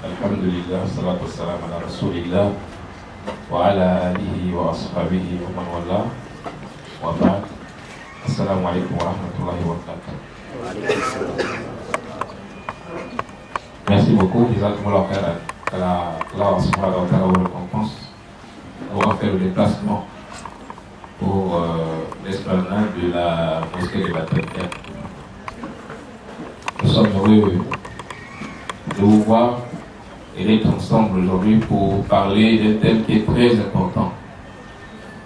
Alhamdulillah, salatu wassalam ala rasulillah wa ala alihi wa ashabihi wa man wala wa ba'd. Assalamu alaikum wa rahmatullahi wa barakatuh. Merci beaucoup, Jazakumullah khairan. Allah subhanahu wa ta'ala vous récompense d'avoir fait le déplacement pour l'esplanade de la mosquée des Baptêmes. Nous sommes heureux de vous voir et d'être ensemble aujourd'hui pour parler d'un thème qui est très important.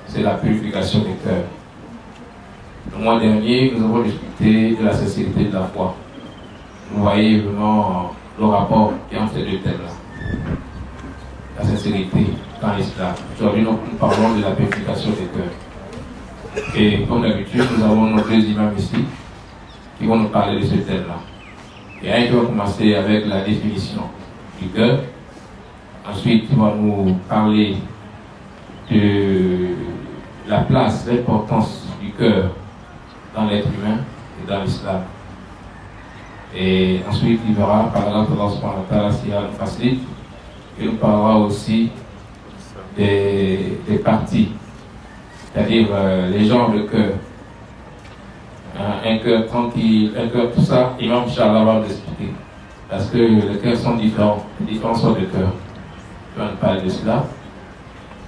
C'est la purification des cœurs. Le mois dernier, nous avons discuté de la sincérité de la foi. Vous voyez vraiment le rapport qui est entre ces deux thèmes-là. La sincérité dans l'islam. Aujourd'hui, nous parlons de la purification des cœurs. Et comme d'habitude, nous avons nos deux imams ici qui vont nous parler de ce thème-là. Il y a un qui va commencer avec la définition du cœur. Ensuite, il va nous parler de la place, l'importance du cœur dans l'être humain et dans l'islam. Et ensuite, il verra, par la grâce d'Allah subhanahu wa ta'ala, si elle nous facilite, il nous parlera aussi des parties, c'est-à-dire les genres de cœur. Un cœur tranquille, un cœur, tout ça, Imam Inch'Allah va nous expliquer. Parce que les cœurs sont différents, différents sortes de cœurs. Je vais nous parler de cela.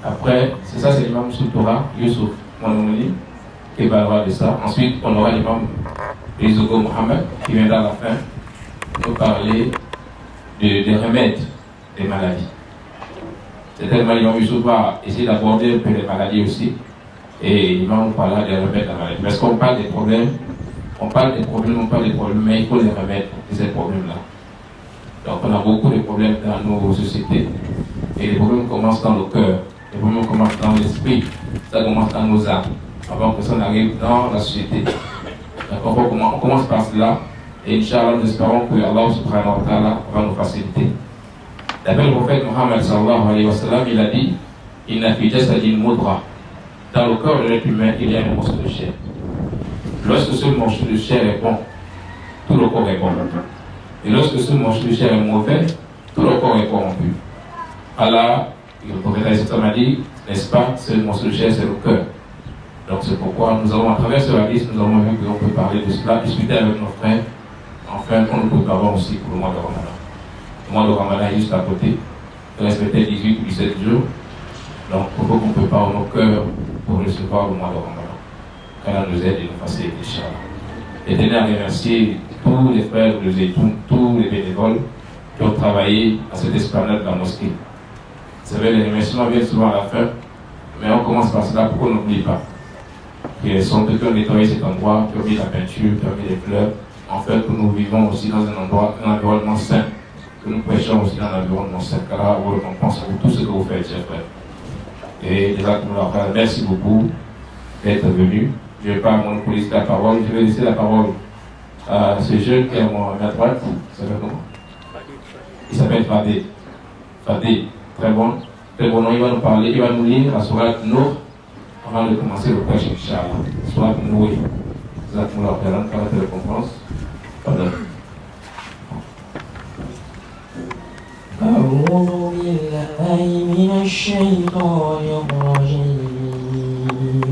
Après, c'est ça, c'est l'imam Soutora, Youssouf, Monomouni, qui parlera de ça. Ensuite, on aura l'imam Rizogo Mohamed, qui viendra à la fin nous parler des remèdes des maladies. C'est tellement l'imam Youssouf va essayer d'aborder un peu les maladies aussi. Et il va nous parler des remèdes de la maladie. Parce qu'on parle des problèmes, on parle des problèmes, mais il faut les remettre de ces problèmes-là. Donc on a beaucoup de problèmes dans nos sociétés. Et les problèmes commencent dans le cœur, les problèmes commencent dans l'esprit, ça commence dans nos âmes, avant que ça n'arrive dans la société. Donc on commence par cela, et Inch'Allah, nous espérons que Allah subhanahu wa ta'ala va nous faciliter. D'après le prophète Mohammed sallallahu alayhi wa sallam, il a dit « Inna fi jasadin mudra » Dans le corps de l'être humain, il y a un morceau de chair. Lorsque ce morceau de chair est bon, tout le corps est bon. Et lorsque ce morceau de chair est mauvais, tout le corps est corrompu. Allah, le prophète a dit, n'est-ce pas, ce morceau de chair, c'est le cœur. Donc c'est pourquoi nous avons, à travers ce hadith, nous avons vu qu'on peut parler de cela, discuter avec nos frères, enfin, qu'on nous préparons aussi pour le mois de Ramadan. Le mois de Ramadan est juste à côté. Il reste peut-être 18 ou 17 jours. Donc, il faut qu'on prépare nos cœurs pour recevoir le mois de Ramadan. Qu'Allah nous aide et nous facilite, Inch'Allah. Et tenez à remercier tous les frères de Zétoun, tous les bénévoles qui ont travaillé à cette esplanade de la mosquée. Vous savez, les remerciements viennent souvent à la fin, mais on commence par cela pour qu'on n'oublie pas. Ils sont ceux qui ont nettoyé cet endroit, qui ont mis la peinture, qui ont mis les fleurs. En fait, que nous vivons aussi dans un endroit, un environnement sain, que nous prêchons aussi dans un environnement sain. Car là, vous récompense pour tout ce que vous faites, chers frères. Et merci beaucoup d'être venu. Je ne vais pas monopoliser la parole. Je vais laisser la parole à ce jeune qui est à ma droite. Il s'appelle comment? Il s'appelle Fadé. Fadé, très bon. Très bon nom. Il va nous parler, il va nous lire la sourate Nour avant de commencer le prêche, Inch'Allah. Sourate Nour. Jazakumullah khairan pour la récompense. Pardon. أعوذ بالله من الشيطان الرجيم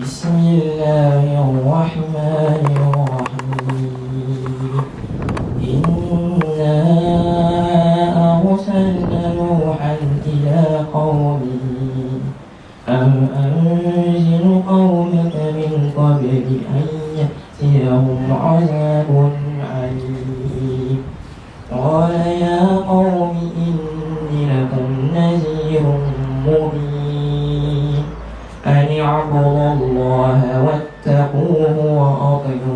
بسم الله الرحمن الرحيم إنا أرسلنا نوحا إلى قومه أن أنذر قومك من قبل أن يأتيهم عذاب عليم قال يا قوم إني لكم نذير مبين أن اعبدوا الله واتقوه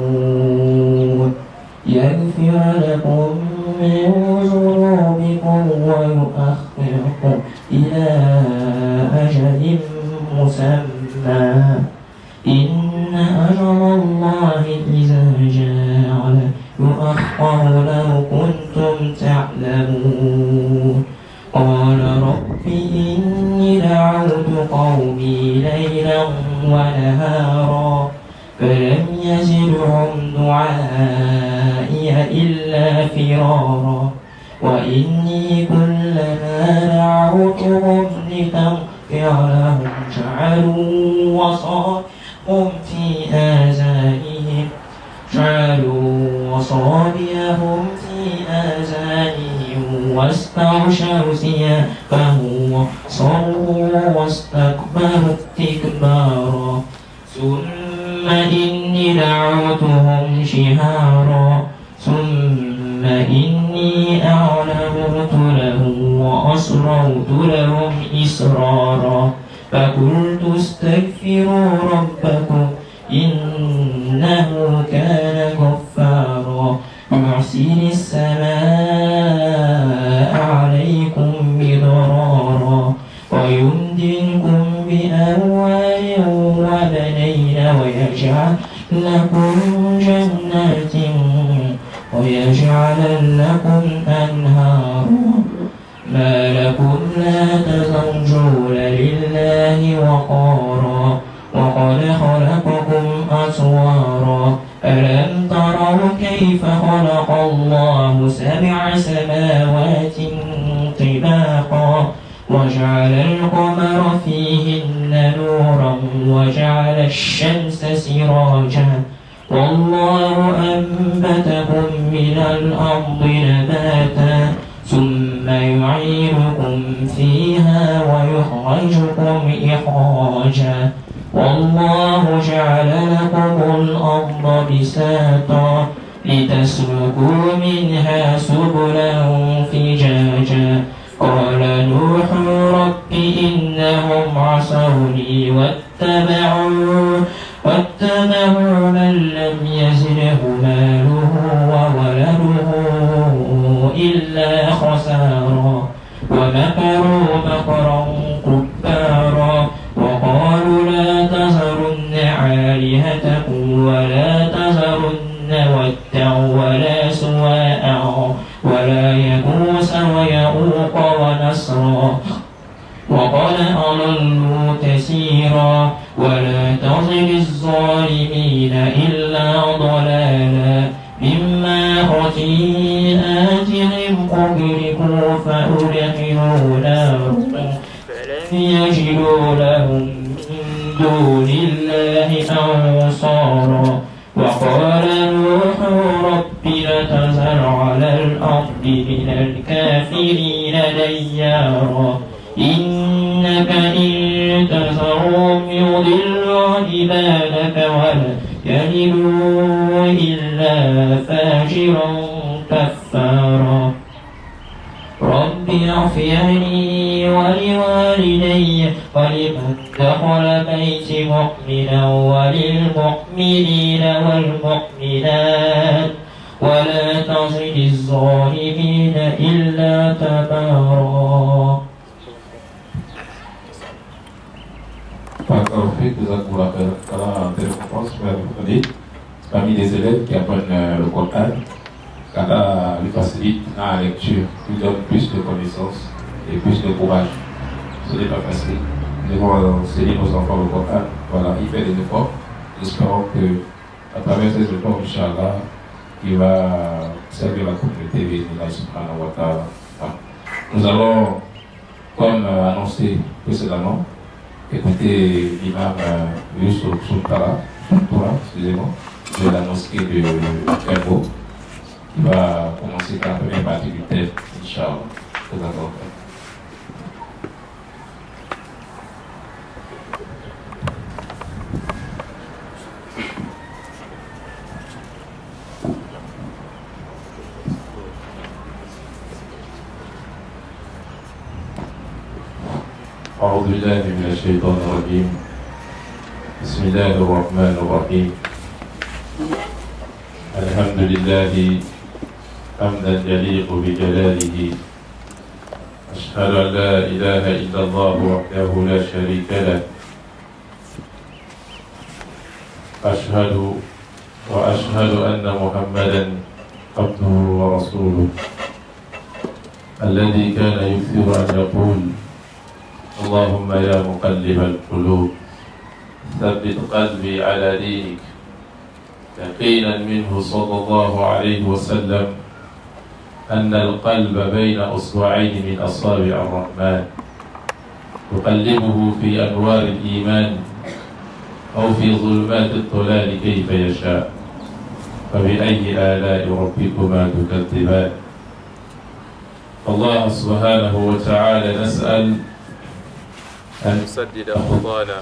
وأطيعون يغفر لكم من ذنوبكم ويؤخركم إلى أجل مسمى إن أجل الله إذا جاء يؤخر لو كنتم تعلمون قال رب إني دعوت قومي ليلا ونهارا فلم يزدهم دعائي إلا فرارا وإني كلما دعوتهم لتغفر لهم جعلوا أصابعهم في آذانهم واستغشوا ثيابهم وصروا واستكبروا استكبارا ثم إني دعوتهم جهارا ثم إني أعلنت لهم وأسررت لهم إسرارا فقلت استغفروا ربكم إنه كان غفارا يرسل السماء عليكم مدرارا ويمددكم بأموال وبنين ويجعل لكم جنات ويجعل لكم أنهارا ما لكم لا ترجون لله وقارا وقد خلقكم أطوارا ألم تروا كيف خلق الله سبع سماوات طباقا وجعل القمر فيهن نورا وجعل الشمس سراجا والله أنبتكم من الأرض نباتا ثم يعيدكم فيها ويخرجكم إخراجا والله جعل لكم الأرض بساطا لتسلكوا منها سبلا فجاجا قال نوح رب إنهم عصوني واتبعوا من لم يزده ماله وولده إلا خسارا ومكروا مكرا كبارا وقالوا لا تذرن آلهتكم ولا تذرن ودا ولا سواعا ولا يغوث ويعوق ونسرا وقد أضلوا كثيرا ولا تزد الظالمين إلا ضلالا مما خطيئاتهم أغرقوا فأدخلوا نارا فلم يجدوا لهم من دون الله أنصارا وقال نوح رب لتذر على الأرض من الكافرين ديارا إنك إن تذرهم يضلوا عبادك ولا يلدوا إلا فاجرا كفارا رب اغفرني ولوالدي ولمن دخل بيتي مؤمنا وللمؤمنين والمؤمنات ولا تزد الظالمين إلا تبارا. Parmi les élèves qui apprennent le Coran, qu'Allah lui facilite la lecture, lui donne plus de connaissances et plus de courage. Ce n'est pas facile. Nous devons enseigner nos enfants le Coran. Voilà, il fait des efforts. Espérons que, à travers ces efforts, Inch'Allah, il va servir la communauté de Allah subhanahu wa ta'ala. Nous allons, comme annoncé précédemment, écouter l'imam Youssouf Soutara, excusez-moi, de la mosquée de Kerbo, qui va commencer par la première partie du thème, Inch'Allah. أعوذ بالله من الشيطان الرجيم بسم الله الرحمن الرحيم الحمد لله حمدا يليق بجلاله أشهد أن لا إله إلا الله وحده لا شريك له وأشهد أن محمدا عبده ورسوله الذي كان يكثر أن يقول اللهم يا مقلب القلوب ثبت قلبي على دينك يقينا منه صلى الله عليه وسلم أن القلب بين أصبعين من أصابع الرحمن يقلبه في أنوار الإيمان أو في ظلمات الضلال كيف يشاء فبأي آلاء ربكما تكذبان. الله سبحانه وتعالى نسأل أن يسدد خطانا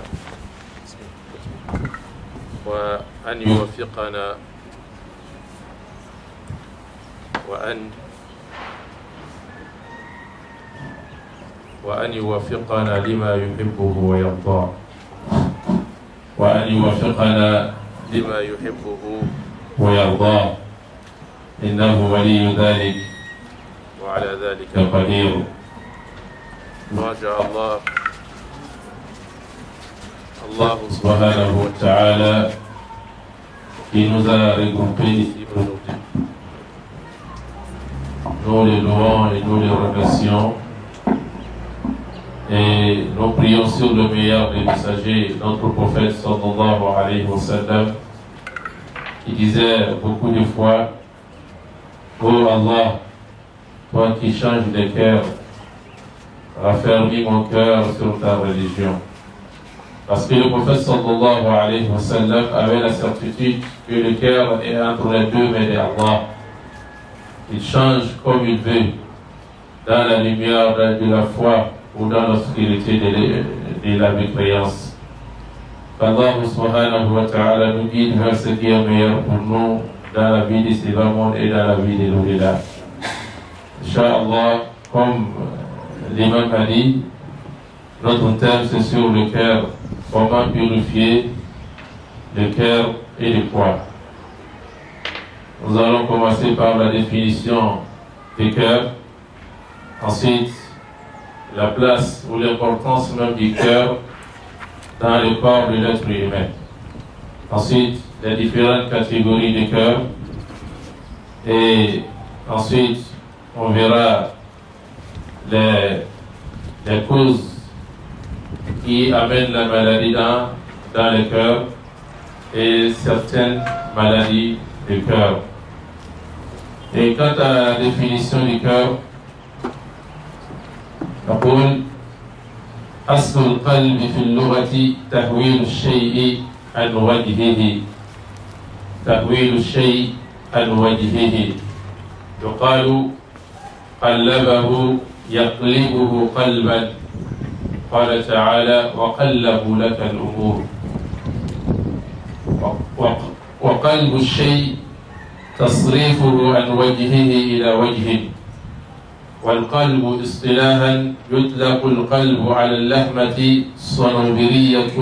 وأن يوفقنا وأن يوفقنا لما يحبه ويرضاه وأن يوفقنا لما يحبه ويرضاه إنه ولي ذلك وعلى ذلك قدير. ما شاء الله. Allah subhanahu wa ta'ala qui nous a regroupés ici aujourd'hui. Nous les louons et nous les remercions et nous prions sur le meilleur des messagers, notre prophète sallallahu alayhi wa sallam, qui disait beaucoup de fois: Oh Allah, toi qui changes les cœurs, raffermis mon cœur sur ta religion. Parce que le prophète sallallahu alayhi wa sallam avait la certitude que le cœur est entre les deux mains d'Allah. Il change comme il veut, dans la lumière de la foi ou dans l'obscurité de la mécréance. Qu'Allah subhanahu wa ta'ala nous guide vers ce qui est meilleur pour nous dans la vie de ces bas mondes et dans la vie de l'au-delà. Inch'Allah, comme l'imam a dit, notre thème c'est sur le cœur. Comment purifier le cœur et le poids. Nous allons commencer par la définition du cœur, ensuite la place ou l'importance même du cœur dans le corps de l'être humain, ensuite les différentes catégories de cœur, et ensuite on verra les causes qui amènent la maladie dans le cœur et certaines maladies du cœur. Et quant à la définition du cœur, نقول أصل القلب في اللغة تحويل الشيء عن وجهه. تحويل الشيء عن وجهه. يقال قلبه يقلبه قلبا. قال تعالى: وقلبوا لك الأمور. وقلب الشيء تصريفه عن وجهه إلى وجه. والقلب اصطلاحا يطلق القلب على اللحمة صنوبرية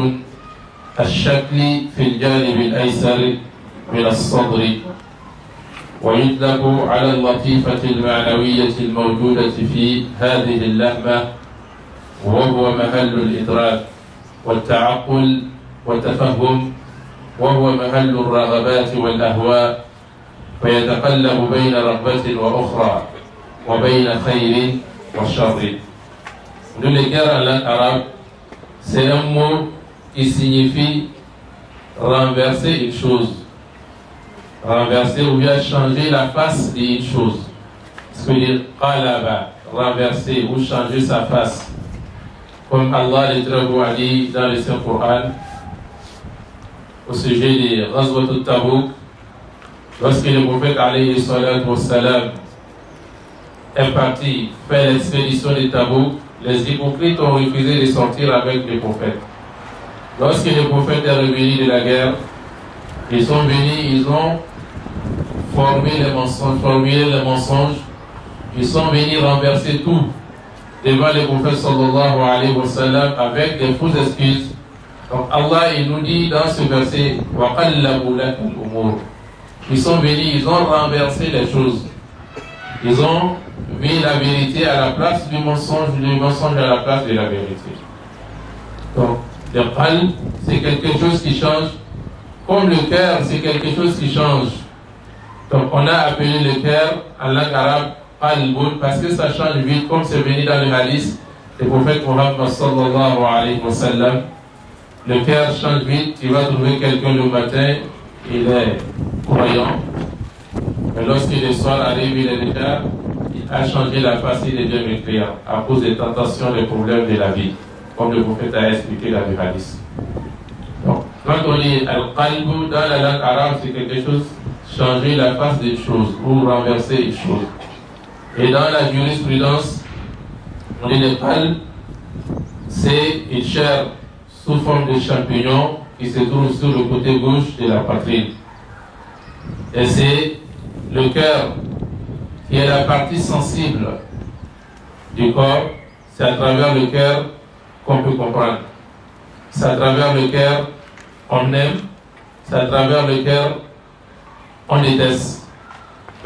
الشكل في الجانب الأيسر من الصدر، ويطلق على اللطيفة المعنوية الموجودة في هذه اللحمة، وهو محل الإدراك والتعقل والتفهم، وهو محل الرغبات والأهواء، فيتقلب بين رغبة وأخرى وبين خير وشر. Nous les guerres en langue arabe, c'est un mot qui signifie renverser une chose, renverser ou bien changer la face d'une chose. Ce que dire qalaba, renverser ou changer sa face. Comme Allah le très beau a dit dans le Saint-Coran au sujet des Ghazwat al-Tabouk, lorsque le prophète alayhi salatu wassalam est parti faire l'expédition de Tabouk, les hypocrites ont refusé de sortir avec le prophète. Lorsque le prophète est revenu de la guerre, ils sont venus, ils ont formulé les mensonges, ils sont venus renverser tout devant le prophète sallallahu alayhi wa sallam avec des fausses excuses. Donc Allah il nous dit dans ce verset: وَقَلَّبُوا لَكَ الْأُمُورِ. Ils sont venus, ils ont renversé les choses. Ils ont mis la vérité à la place du mensonge à la place de la vérité. Donc le qalb c'est quelque chose qui change, comme le cœur c'est quelque chose qui change. Donc on a appelé le cœur en langue arabe qalbun parce que ça change vite, comme c'est venu dans le hadith du prophète Muhammad sallallahu alayhi wa sallam. Le cœur change vite, tu vas trouver quelqu'un le matin, il est croyant, mais lorsque le soir arrive, il est déjà a changé la face, il est bien mécréant à cause des tentations, des problèmes de la vie, comme le prophète a expliqué dans le hadith. Donc, quand on dit al-qalb dans la langue arabe, c'est quelque chose, changer la face des choses ou renverser une chose. Et dans la jurisprudence, on dit le qalb, c'est une chair sous forme de champignon qui se trouve sur le côté gauche de la poitrine. Et c'est le cœur qui est la partie sensible du corps. C'est à travers le cœur qu'on peut comprendre. C'est à travers le cœur qu'on aime. C'est à travers le cœur qu'on déteste.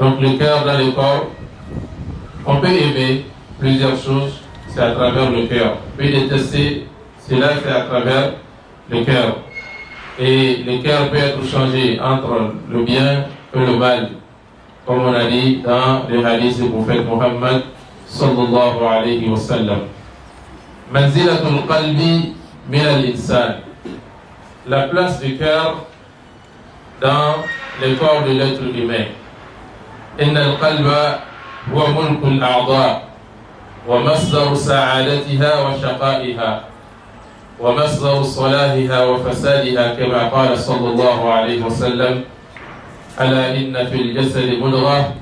Donc le cœur dans le corps, on peut aimer plusieurs choses, c'est à travers le cœur. On peut détester, cela c'est à travers le cœur. Et le cœur peut être changé entre le bien et le mal, comme on a dit dans le hadith du prophète Mohammed sallallahu alayhi wa sallam. Manzilatul qalbi min al-insan. La place du cœur dans le corps de l'être humain. Inna al-qalba huwa mulku al-a'dha wa masdar sa'adatiha wa shaqa'iha ومصدر صلاحها وفسادها كما قال صلى الله عليه وسلم ألا إن في الجسد مضغة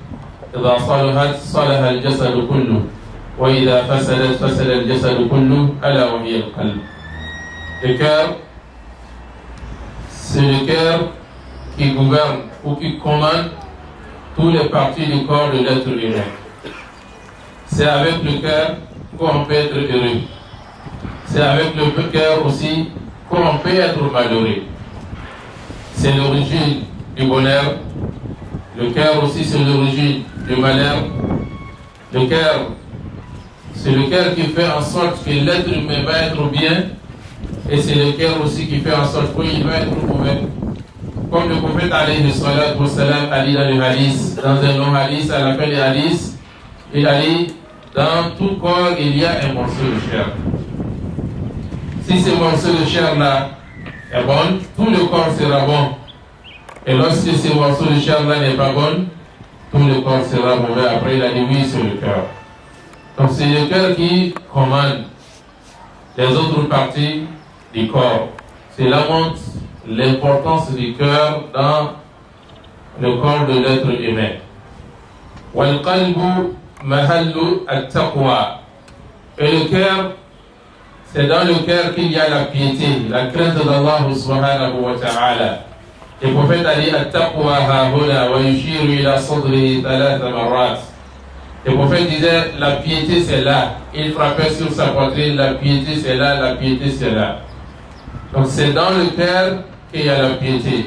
إذا صلحت صلح الجسد كله وإذا فسدت فسد الجسد كله ألا وهي القلب. Le cœur, c'est le cœur qui gouverne ou qui commande toutes les parties du corps de l'être humain. C'est avec le cœur qu'on peut être heureux. C'est avec le cœur aussi qu'on peut être malheureux. C'est l'origine du bonheur. Le cœur aussi, c'est l'origine du malheur. Le cœur, c'est le cœur qui fait en sorte que l'être humain va être bien. Et c'est le cœur aussi qui fait en sorte qu'il va être mauvais. Comme le prophète alayhi salatu wa salam a dit dans le hadith, dans un long hadith, à la fin du hadith, il a dit, dans tout corps, il y a un morceau de chair. Si ce morceau de chair-là est bon, tout le corps sera bon. Et lorsque ce morceau de chair-là n'est pas bon, tout le corps sera mauvais. Après, il a dit oui, c'est le cœur. Donc c'est le cœur qui commande les autres parties du corps. C'est là montre l'importance du cœur dans le corps de l'être humain. Wal-qalbu mahallu at-taqwa. Et le cœur, c'est dans le cœur qu'il y a la piété, la crainte d'Allah subhanahu wa ta'ala. Le prophète a dit at-taqwa hahuna wa yushiru ila sadrihi thalatha marrat. Le prophète disait la piété c'est là. Il frappait sur sa poitrine, la piété c'est là, la piété c'est là. Donc c'est dans le cœur qu'il y a la piété.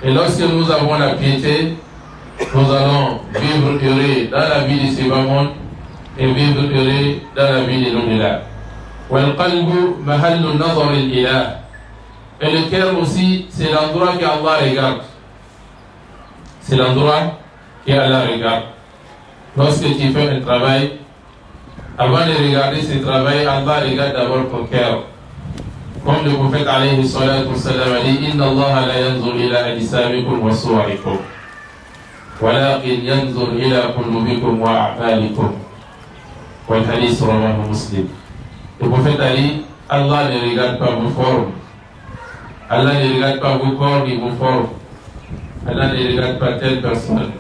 Et lorsque nous avons la piété, nous allons vivre heureux dans la vie de ce bas monde et vivre heureux dans la vie de l'au-delà. والقلب محل نظر الإله. Et le cœur aussi, c'est l'endroit qu'Allah regarde. C'est l'endroit qu'Allah regarde. Lorsque tu fais un travail, avant de regarder ce travail, Allah regarde d'abord ton cœur. Comme le prophète alayhi salatu wa sallam a dit, Inna Allah la yanzur ila ajsamikum wa suwarikum, walakin yanzur ila qulubikum wa a'malikum. Wal hadith rawahu Muslim. Le prophète a dit, Allah ne regarde pas vos formes. Allah ne regarde pas vos corps ni vos formes. Allah ne regarde pas telle personne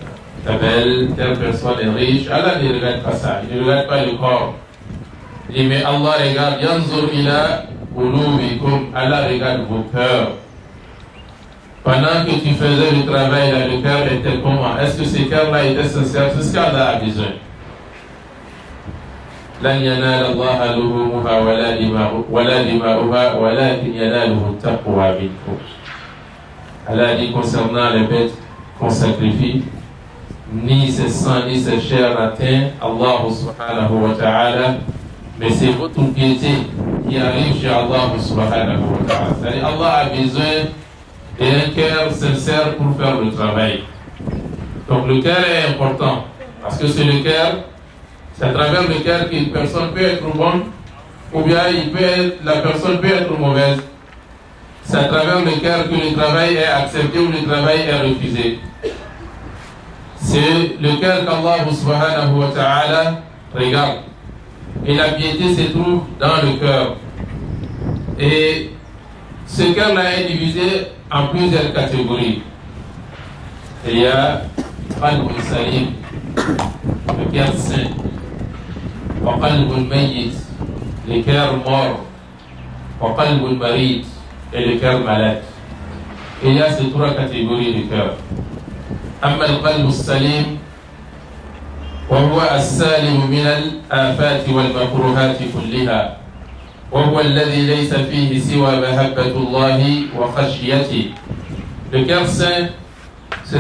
est belle, telle personne est riche. Allah ne regarde pas ça. Il ne regarde pas le corps. Il dit, mais Allah regarde, yanzur ila qulubikum. Allah regarde vos cœurs. Pendant que tu faisais le travail là, le cœur était comment? Est-ce que ce cœur-là était sincère? C'est ce qu'Allah a besoin. لن ينال الله لحومها ولا دماؤها ولكن يناله التقوى منكم. Allah dit concernant les bêtes qu'on sacrifie, ni ses sangs ni ses chairs n'atteint Allah subhanahu wa ta'ala, mais c'est votre piété qui arrive chez Allah subhanahu wa ta'ala. C'est-à-dire Allah a besoin d'un cœur sincère pour faire le travail. Donc le cœur est important parce que c'est le cœur. C'est à travers le cœur qu'une personne peut être bonne ou bien la personne peut être mauvaise. C'est à travers le cœur que le travail est accepté ou le travail est refusé. C'est le cœur qu'Allah subhanahu wa ta'ala regarde. Et la piété se trouve dans le cœur. Et ce cœur-là est divisé en plusieurs catégories. Il y a Qalbun Salim, le cœur saint, wa Qalbun Mayyit, le cœur mort, wa Qalbun Marid, et le cœur malade. Il y a ces trois catégories de cœur. أما القلب السليم وهو السالم من الآفات والمكروهات كلها وهو الذي ليس فيه سوى محبة الله وخشيته. Le cœur saint, c'est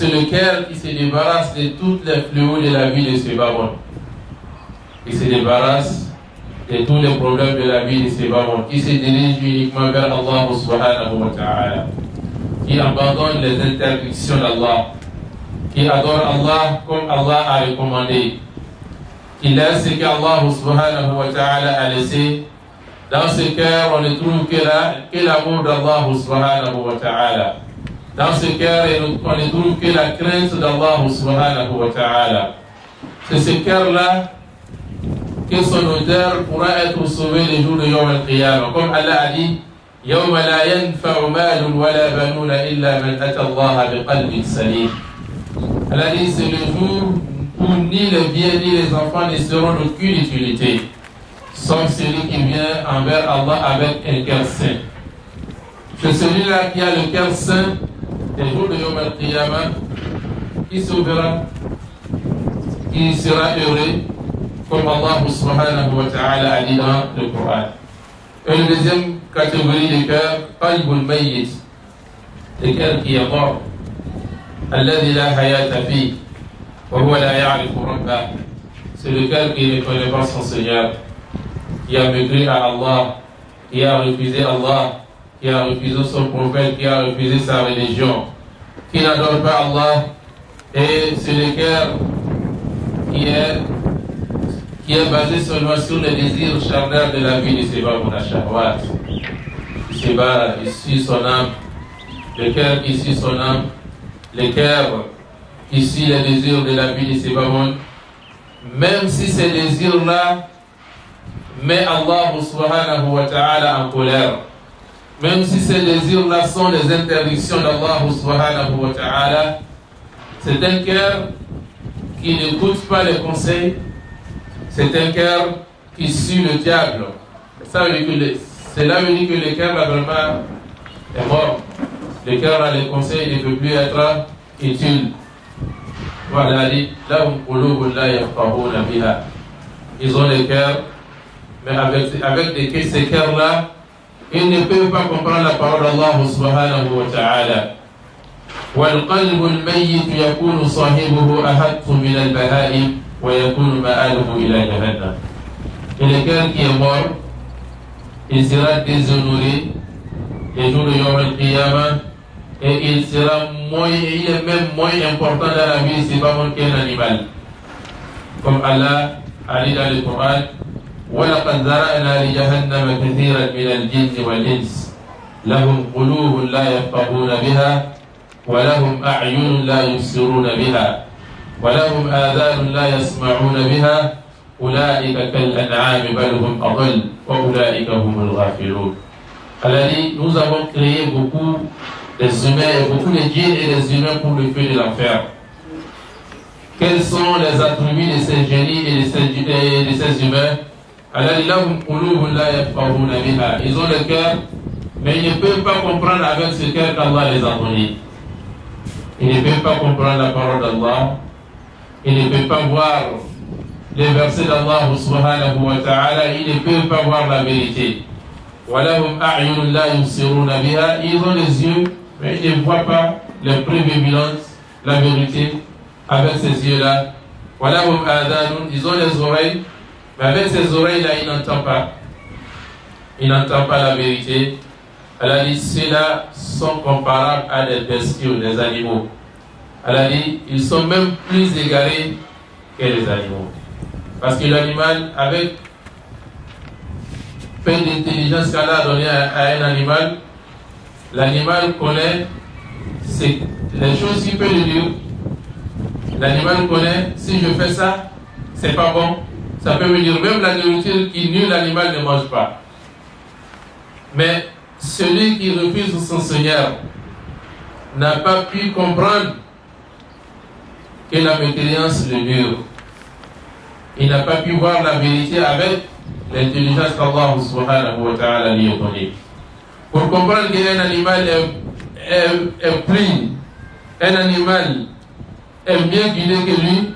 le cœur qui se débarrasse de toutes les fléaux de la vie de ce bas-monde. Qui se débarrasse de tous les problèmes de la vie de ce bas-monde, qui se dirige uniquement vers Allah subhanahu wa ta'ala, qui abandonne les interdictions d'Allah, qui adore Allah comme Allah a recommandé, qui laisse ce qu'Allah subhanahu wa ta'ala a laissé. Dans ce cœur, on ne trouve que l'amour d'Allah subhanahu wa ta'ala. Dans ce cœur, on ne trouve que la crainte d'Allah subhanahu wa ta'ala. C'est ce cœur-là que son auteur pourra être sauvé le jour de Yawm al-Qiyamah. Comme Allah a dit, يوم لا ينفع مال ولا بنون إلا من أتى الله بقلب سليم. Elle a dit, c'est le jour où ni les biens ni les enfants ne seront d'aucune utilité, sauf celui qui vient envers Allah avec un cœur saint. C'est celui-là qui a le cœur saint, le jour de Yawm al-Qiyamah, qui sauvera, qui sera heureux, comme Allah subhanahu wa ta'ala a dit dans le Coran. Et la deuxième catégorie de cœur, Qalbul Mayyit, le cœur qui est mort, Alladhi la hayata fi, wa huwa la ya'rifu rabbah. C'est le cœur qui ne connaît pas son Seigneur, qui a maigri à Allah, qui a refusé Allah, qui a refusé son prophète, qui a refusé sa religion, qui n'adore pas Allah. Et c'est le cœur qui est basé seulement sur les désirs charnels de la vie de ses babou shahwat. Il suit son âme, le cœur qui suit son âme, le cœur qui suit les désirs de la vie de ses babou, même si ces désirs-là met Allah subhanahu wa ta'ala en colère, même si ces désirs-là sont les interdictions d'Allah subhanahu wa ta'ala, c'est un cœur qui n'écoute pas les conseils. C'est un cœur qui suit le diable. C'est là où il dit que le cœur vraiment est mort. Le cœur a les conseils, il ne peut plus être utile. Voilà, il dit, ils ont le cœur, mais avec ces cœurs-là, ils ne peuvent pas comprendre la parole d'Allah subhanahu wa ta'ala. والقلب الميت يكون صاحبه أحق من البهائم ويكون مآله إلى جهنم. Et le cœur qui est mort, il sera déshonoré le jour de Yawm al-Qiyamah, et il est même moins important dans la vie, c'est pas moins qu'un animal. Comme Allah a dit dans le Coran, وَلَقَدْ ذَرَأْنَا لِجَهَنَّمَ كَثِيرًا مِنَ الْجِنِّ وَالْإِنسِ لَهُمْ قُلُوبٌ لَا يَفْقَهُونَ بِهَا وَلَهُمْ أَعْيُنٌ لَا يُبْصِرُونَ بِهَا وَلَهُمْ آذَانٌ لَا يَسْمَعُونَ بِهَا أُولَئِكَ كَالْأَنْعَامِ بَلْ هُمْ أَضَلُّ وَأُولَئِكَ هُمُ الْغَافِلُونَ. Allah dit, nous avons créé beaucoup des humains, beaucoup de djinns et des humains pour le feu de l'enfer. Quels sont les attributs de ces génies et de ces humains? Allah dit, lahum qulubun la yafqahuna biha. Ils ont le cœur, mais ils ne peuvent pas comprendre avec ce cœur qu'Allah les a donné. Ils ne peuvent pas comprendre la parole d'Allah. Ils ne peuvent pas voir les versets d'Allah subhanahu wa ta'ala. Ils ne peuvent pas voir la vérité. وَلَهُمْ أَعْيُنٌ لَا يُبْصِرُونَ بِهَا. Ils ont les yeux, mais ils ne voient pas les preuves évidentes, la vérité, avec ces yeux-là. وَلَهُمْ آذَانٌ. Ils ont les oreilles, mais avec ces oreilles-là, ils n'entendent pas. Ils n'entendent pas la vérité. Elle a dit, ceux-là sont comparables à des bestiaux, des animaux. Elle a dit, ils sont même plus égarés que les animaux. Parce que l'animal, avec peu d'intelligence qu'Allah a donné à un animal, l'animal connaît les choses qu'il peut lui dire L'animal connaît, si je fais ça, c'est pas bon. Ça peut me dire, même la nourriture qui nuit, l'animal ne mange pas. Mais celui qui refuse son Seigneur n'a pas pu comprendre que la mécréance le mure. Il n'a pas pu voir la vérité avec l'intelligence qu'Allah subhanahu wa ta'ala lui a donnée. Pour comprendre qu'un animal est pris, un animal est mieux guidé que lui,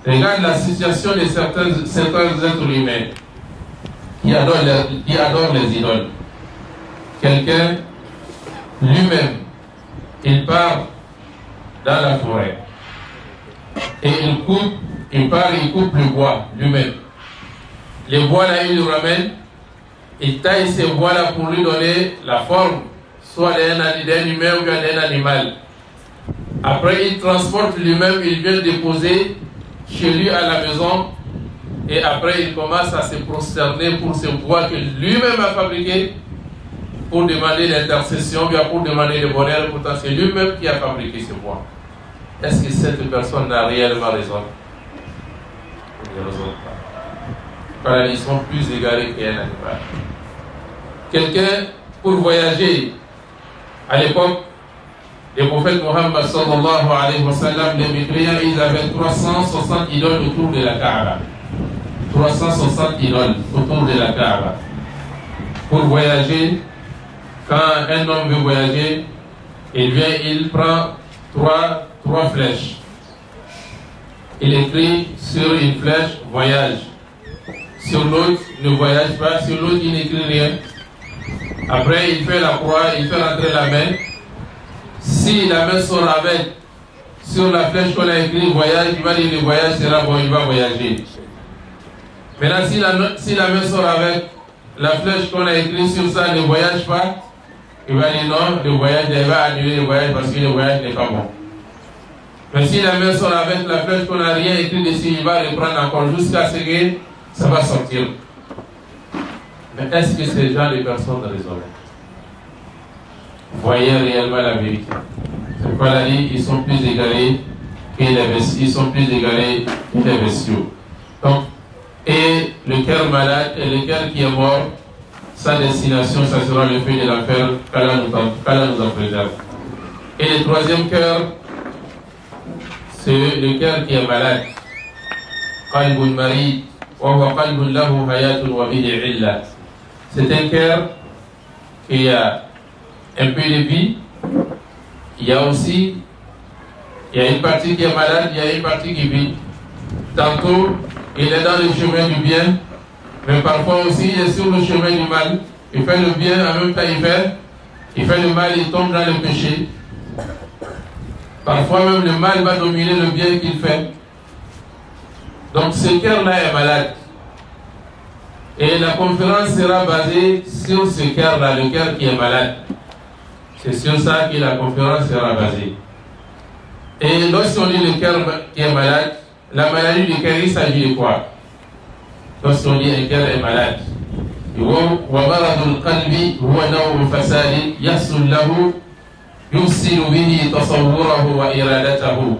regarde la situation de certains êtres humains qui adorent les idoles. Quelqu'un, lui-même, il part dans la forêt et il coupe le bois lui-même. Les bois là, il le ramène, il taille ces bois là pour lui donner la forme, soit d'un humain ou d'un animal. Après, il transporte lui-même, il vient déposer chez lui à la maison, et après, il commence à se prosterner pour ce bois que lui-même a fabriqué, pour demander l'intercession, bien pour demander le bonheur. Pourtant, c'est lui-même qui a fabriqué ce bois. Est-ce que cette personne n'a réellement raison? Il ne raisonne pas. Voilà, ils sont plus égarés qu'un animal. Quelqu'un, pour voyager, à l'époque, le prophète Mohammed sallallahu alayhi wa sallam, les Mécréens, ils avaient 360 idoles autour de la Kaaba. 360 idoles autour de la Kaaba. Pour voyager, quand un homme veut voyager, il prend trois flèches. Il écrit sur une flèche voyage. Sur l'autre, ne voyage pas. Sur l'autre, il n'écrit rien. Après, il fait la croix, il fait rentrer la main. Si la main sort avec, sur la flèche qu'on a écrit voyage, il va dire le voyage sera bon, il va voyager. Maintenant, si la main sort avec la flèche qu'on a écrit sur ça ne voyage pas, il va dire non, le voyage, il va annuler le voyage parce que le voyage n'est pas bon. Mais si la main sort avec la flèche qu'on n'a rien écrit dessus, il va reprendre encore jusqu'à ce que ça va sortir. Mais est-ce que ces gens, les personnes raisonnent? Voyez réellement la vérité. C'est quoi la dit? Ils sont plus égarés que les bestiaux. Ils sont plus égarés que les bestiaux. Donc, et le cœur malade et le cœur qui est mort, sa destination, ça sera le feu de l'enfer, qu'Allah nous en préserve. Et le troisième cœur, c'est le cœur qui est malade. Qalbun marid, wa huwa qalbun lahu hayatun wa bihi illa. C'est un cœur qui a un peu de vie. Il y a une partie qui est malade, il y a une partie qui vit. Tantôt, il est dans le chemin du bien, mais parfois aussi il est sur le chemin du mal. Il fait le bien, en même temps il fait le mal, il tombe dans le péché. Parfois même le mal va dominer le bien qu'il fait. Donc ce cœur-là est malade. Et la conférence sera basée sur ce cœur-là, le cœur qui est malade. C'est sur ça que la conférence sera basée. Et lorsqu'on dit le cœur qui est malade, la maladie du cœur, il s'agit de quoi? Lorsqu'on dit un cœur est malade, ومرض القلب هو نوع فساد يحصل له يفسد به تصوره وإرادته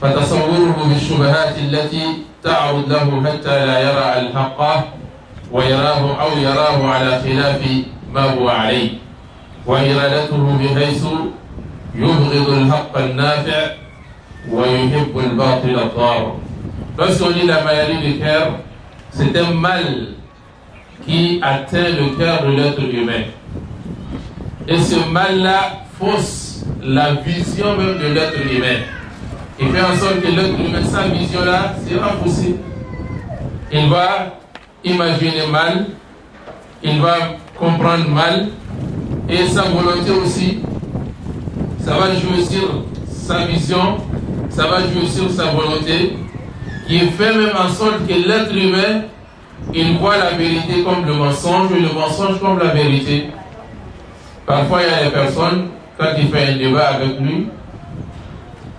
فتصوره بالشبهات التي تعرض له حتى لا يرى الحق يراه على خلاف ما هو عليه وإرادته بحيث يبغض الحق النافع ويحب الباطل الضار. Lorsqu'on dit la maladie du cœur, c'est un mal qui atteint le cœur de l'être humain. Et ce mal-là fausse la vision même de l'être humain. Il fait en sorte que l'être humain, sa vision-là, sera faussée. Il va imaginer mal, il va comprendre mal, et sa volonté aussi, ça va jouer sur sa vision, ça va jouer sur sa volonté, qui fait même en sorte que l'être humain, il voit la vérité comme le mensonge et le mensonge comme la vérité. Parfois, il y a des personnes, quand il fait un débat avec lui,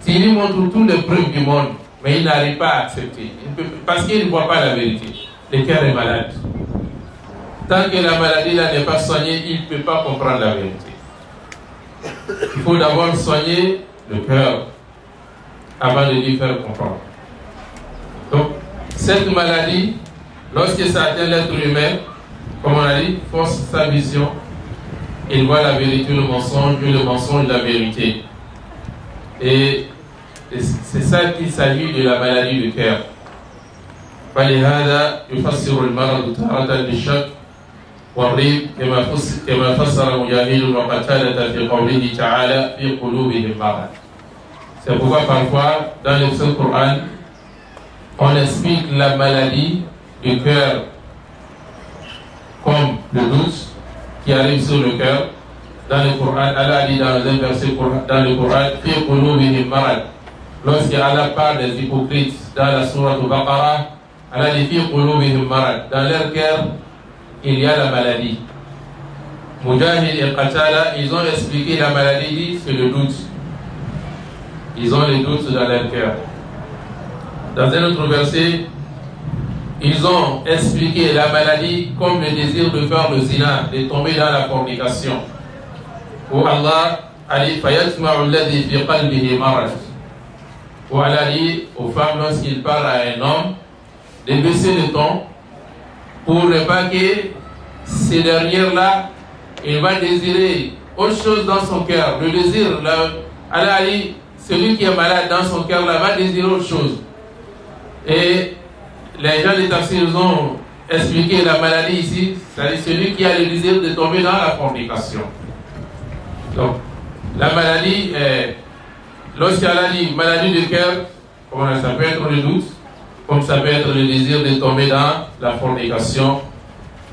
il lui montre toutes les preuves du monde, mais il n'arrive pas à accepter. Parce qu'il ne voit pas la vérité. Le cœur est malade. Tant que la maladie là n'est pas soignée, il ne peut pas comprendre la vérité. Il faut d'abord soigner le cœur. avant de lui faire comprendre. Donc, cette maladie, lorsque ça atteint l'être humain, comme on a dit, force sa vision, il voit la vérité, le mensonge, la vérité. Et c'est ça qu'il s'agit de la maladie du cœur. فلهذا يفسر المرض تارة بالشك والريب كما فسر مجاهد وقتادة في قوله تعالى في قلوبهم مرض. C'est pourquoi parfois dans le Saint-Coran on explique la maladie du cœur comme le doute qui arrive sur le cœur. Dans le Coran, Allah dit dans un verset dans le Coran fi qulubihim marad. Lorsque Allah parle des hypocrites dans la sourate Al-Baqarah, Allah dit fi qulubihim marad. Dans leur cœur, il y a la maladie. Mujahid et Qatada, ils ont expliqué la maladie, c'est le doute. Ils ont les doutes dans leur cœur. Dans un autre verset, ils ont expliqué la maladie comme le désir de faire le zina, de tomber dans la fornication. Où Allah a dit فَيَتْمَعُ الَّذِي فِي قَلْبِهِ مَرَضٌ. Où Allah dit aux femmes lorsqu'il parle à un homme de baisser le ton pour ne pas que ces dernières-là, il va désirer autre chose dans son cœur. Le désir, Allah a dit celui qui est malade dans son cœur là va désirer autre chose. Et les gens des tafsirs ont expliqué la maladie ici, c'est-à-dire celui qui a le désir de tomber dans la fornication. Donc, la maladie, lorsqu'elle dit maladie du cœur, ça peut être le doute, comme ça peut être le désir de tomber dans la fornication.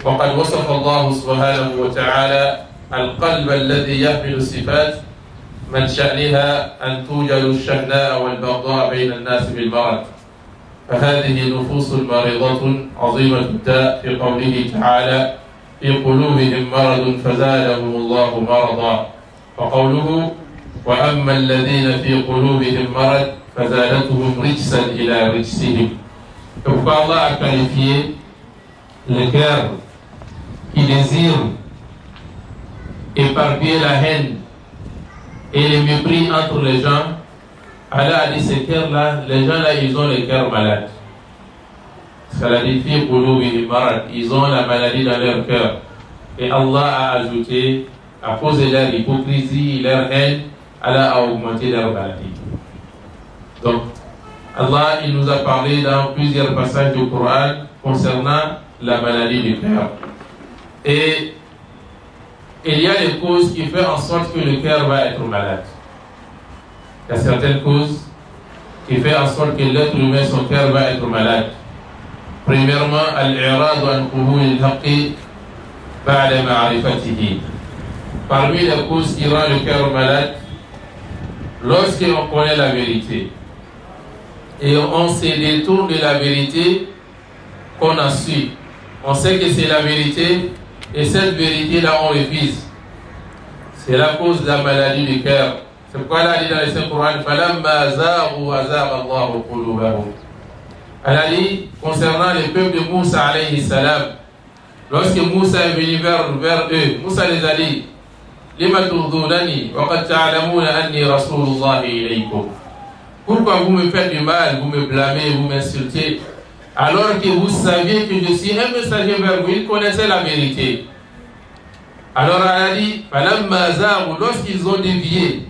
وقد وصف الله سبحانه وتعالى القلب الذي يحمل الصفات من شأنها أن توجد الشحناء والبغضاء بين الناس بالمرض. فهذه نفوس مريضة عظيمة الداء في قوله تعالى في قلوبهم مرض فزادهم الله مرضا. وقوله وأما الذين في قلوبهم مرض فزادتهم رجسا إلى رجسهم. Donc Allah a qualifié le cœur qui désire éparpiller la haine et le mépris entre les gens. Allah a dit ces cœurs-là, les gens-là, ils ont le cœur malade. Ça dit ils ont la maladie dans leur cœur. Et Allah a ajouté, à cause de leur hypocrisie, leur haine, Allah a augmenté leur maladie. Donc, Allah, il nous a parlé dans plusieurs passages du Coran concernant la maladie du cœur. Et il y a des causes qui font en sorte que le cœur va être malade. Il y a certaines causes qui font en sorte que l'être humain, son cœur va être malade. Premièrement, al-i'rad an qubul al-haqqi ba'da ma'rifatihi. Parmi les causes qui rendent le cœur malade, lorsqu'on connaît la vérité et on se détourne de la vérité qu'on a su, on sait que c'est la vérité et cette vérité-là on refuse. C'est la cause de la maladie du cœur. C'est pourquoi Allah dit dans le Saint-Coran فَلَمَّا زَاغُوا أَزَاغَ اللَّهُ قُلُوبَهُم. Allah dit concernant le peuple de Moussa alayhi salam, lorsque Moussa est venu vers eux, Moussa les a dit لِمَا تُؤْذُونَنِي وَقَدْ تَعْلَمُونَ أَنِّي رَسُولُ اللَّهِ إِلَيْكُمْ. Pourquoi vous me faites du mal, vous me blâmez, vous m'insultez, alors que vous saviez que je suis un messager vers vous? Ils connaissaient la vérité. Alors Allah a dit فَلَمَّا زَاغُوا, lorsqu'ils ont dévié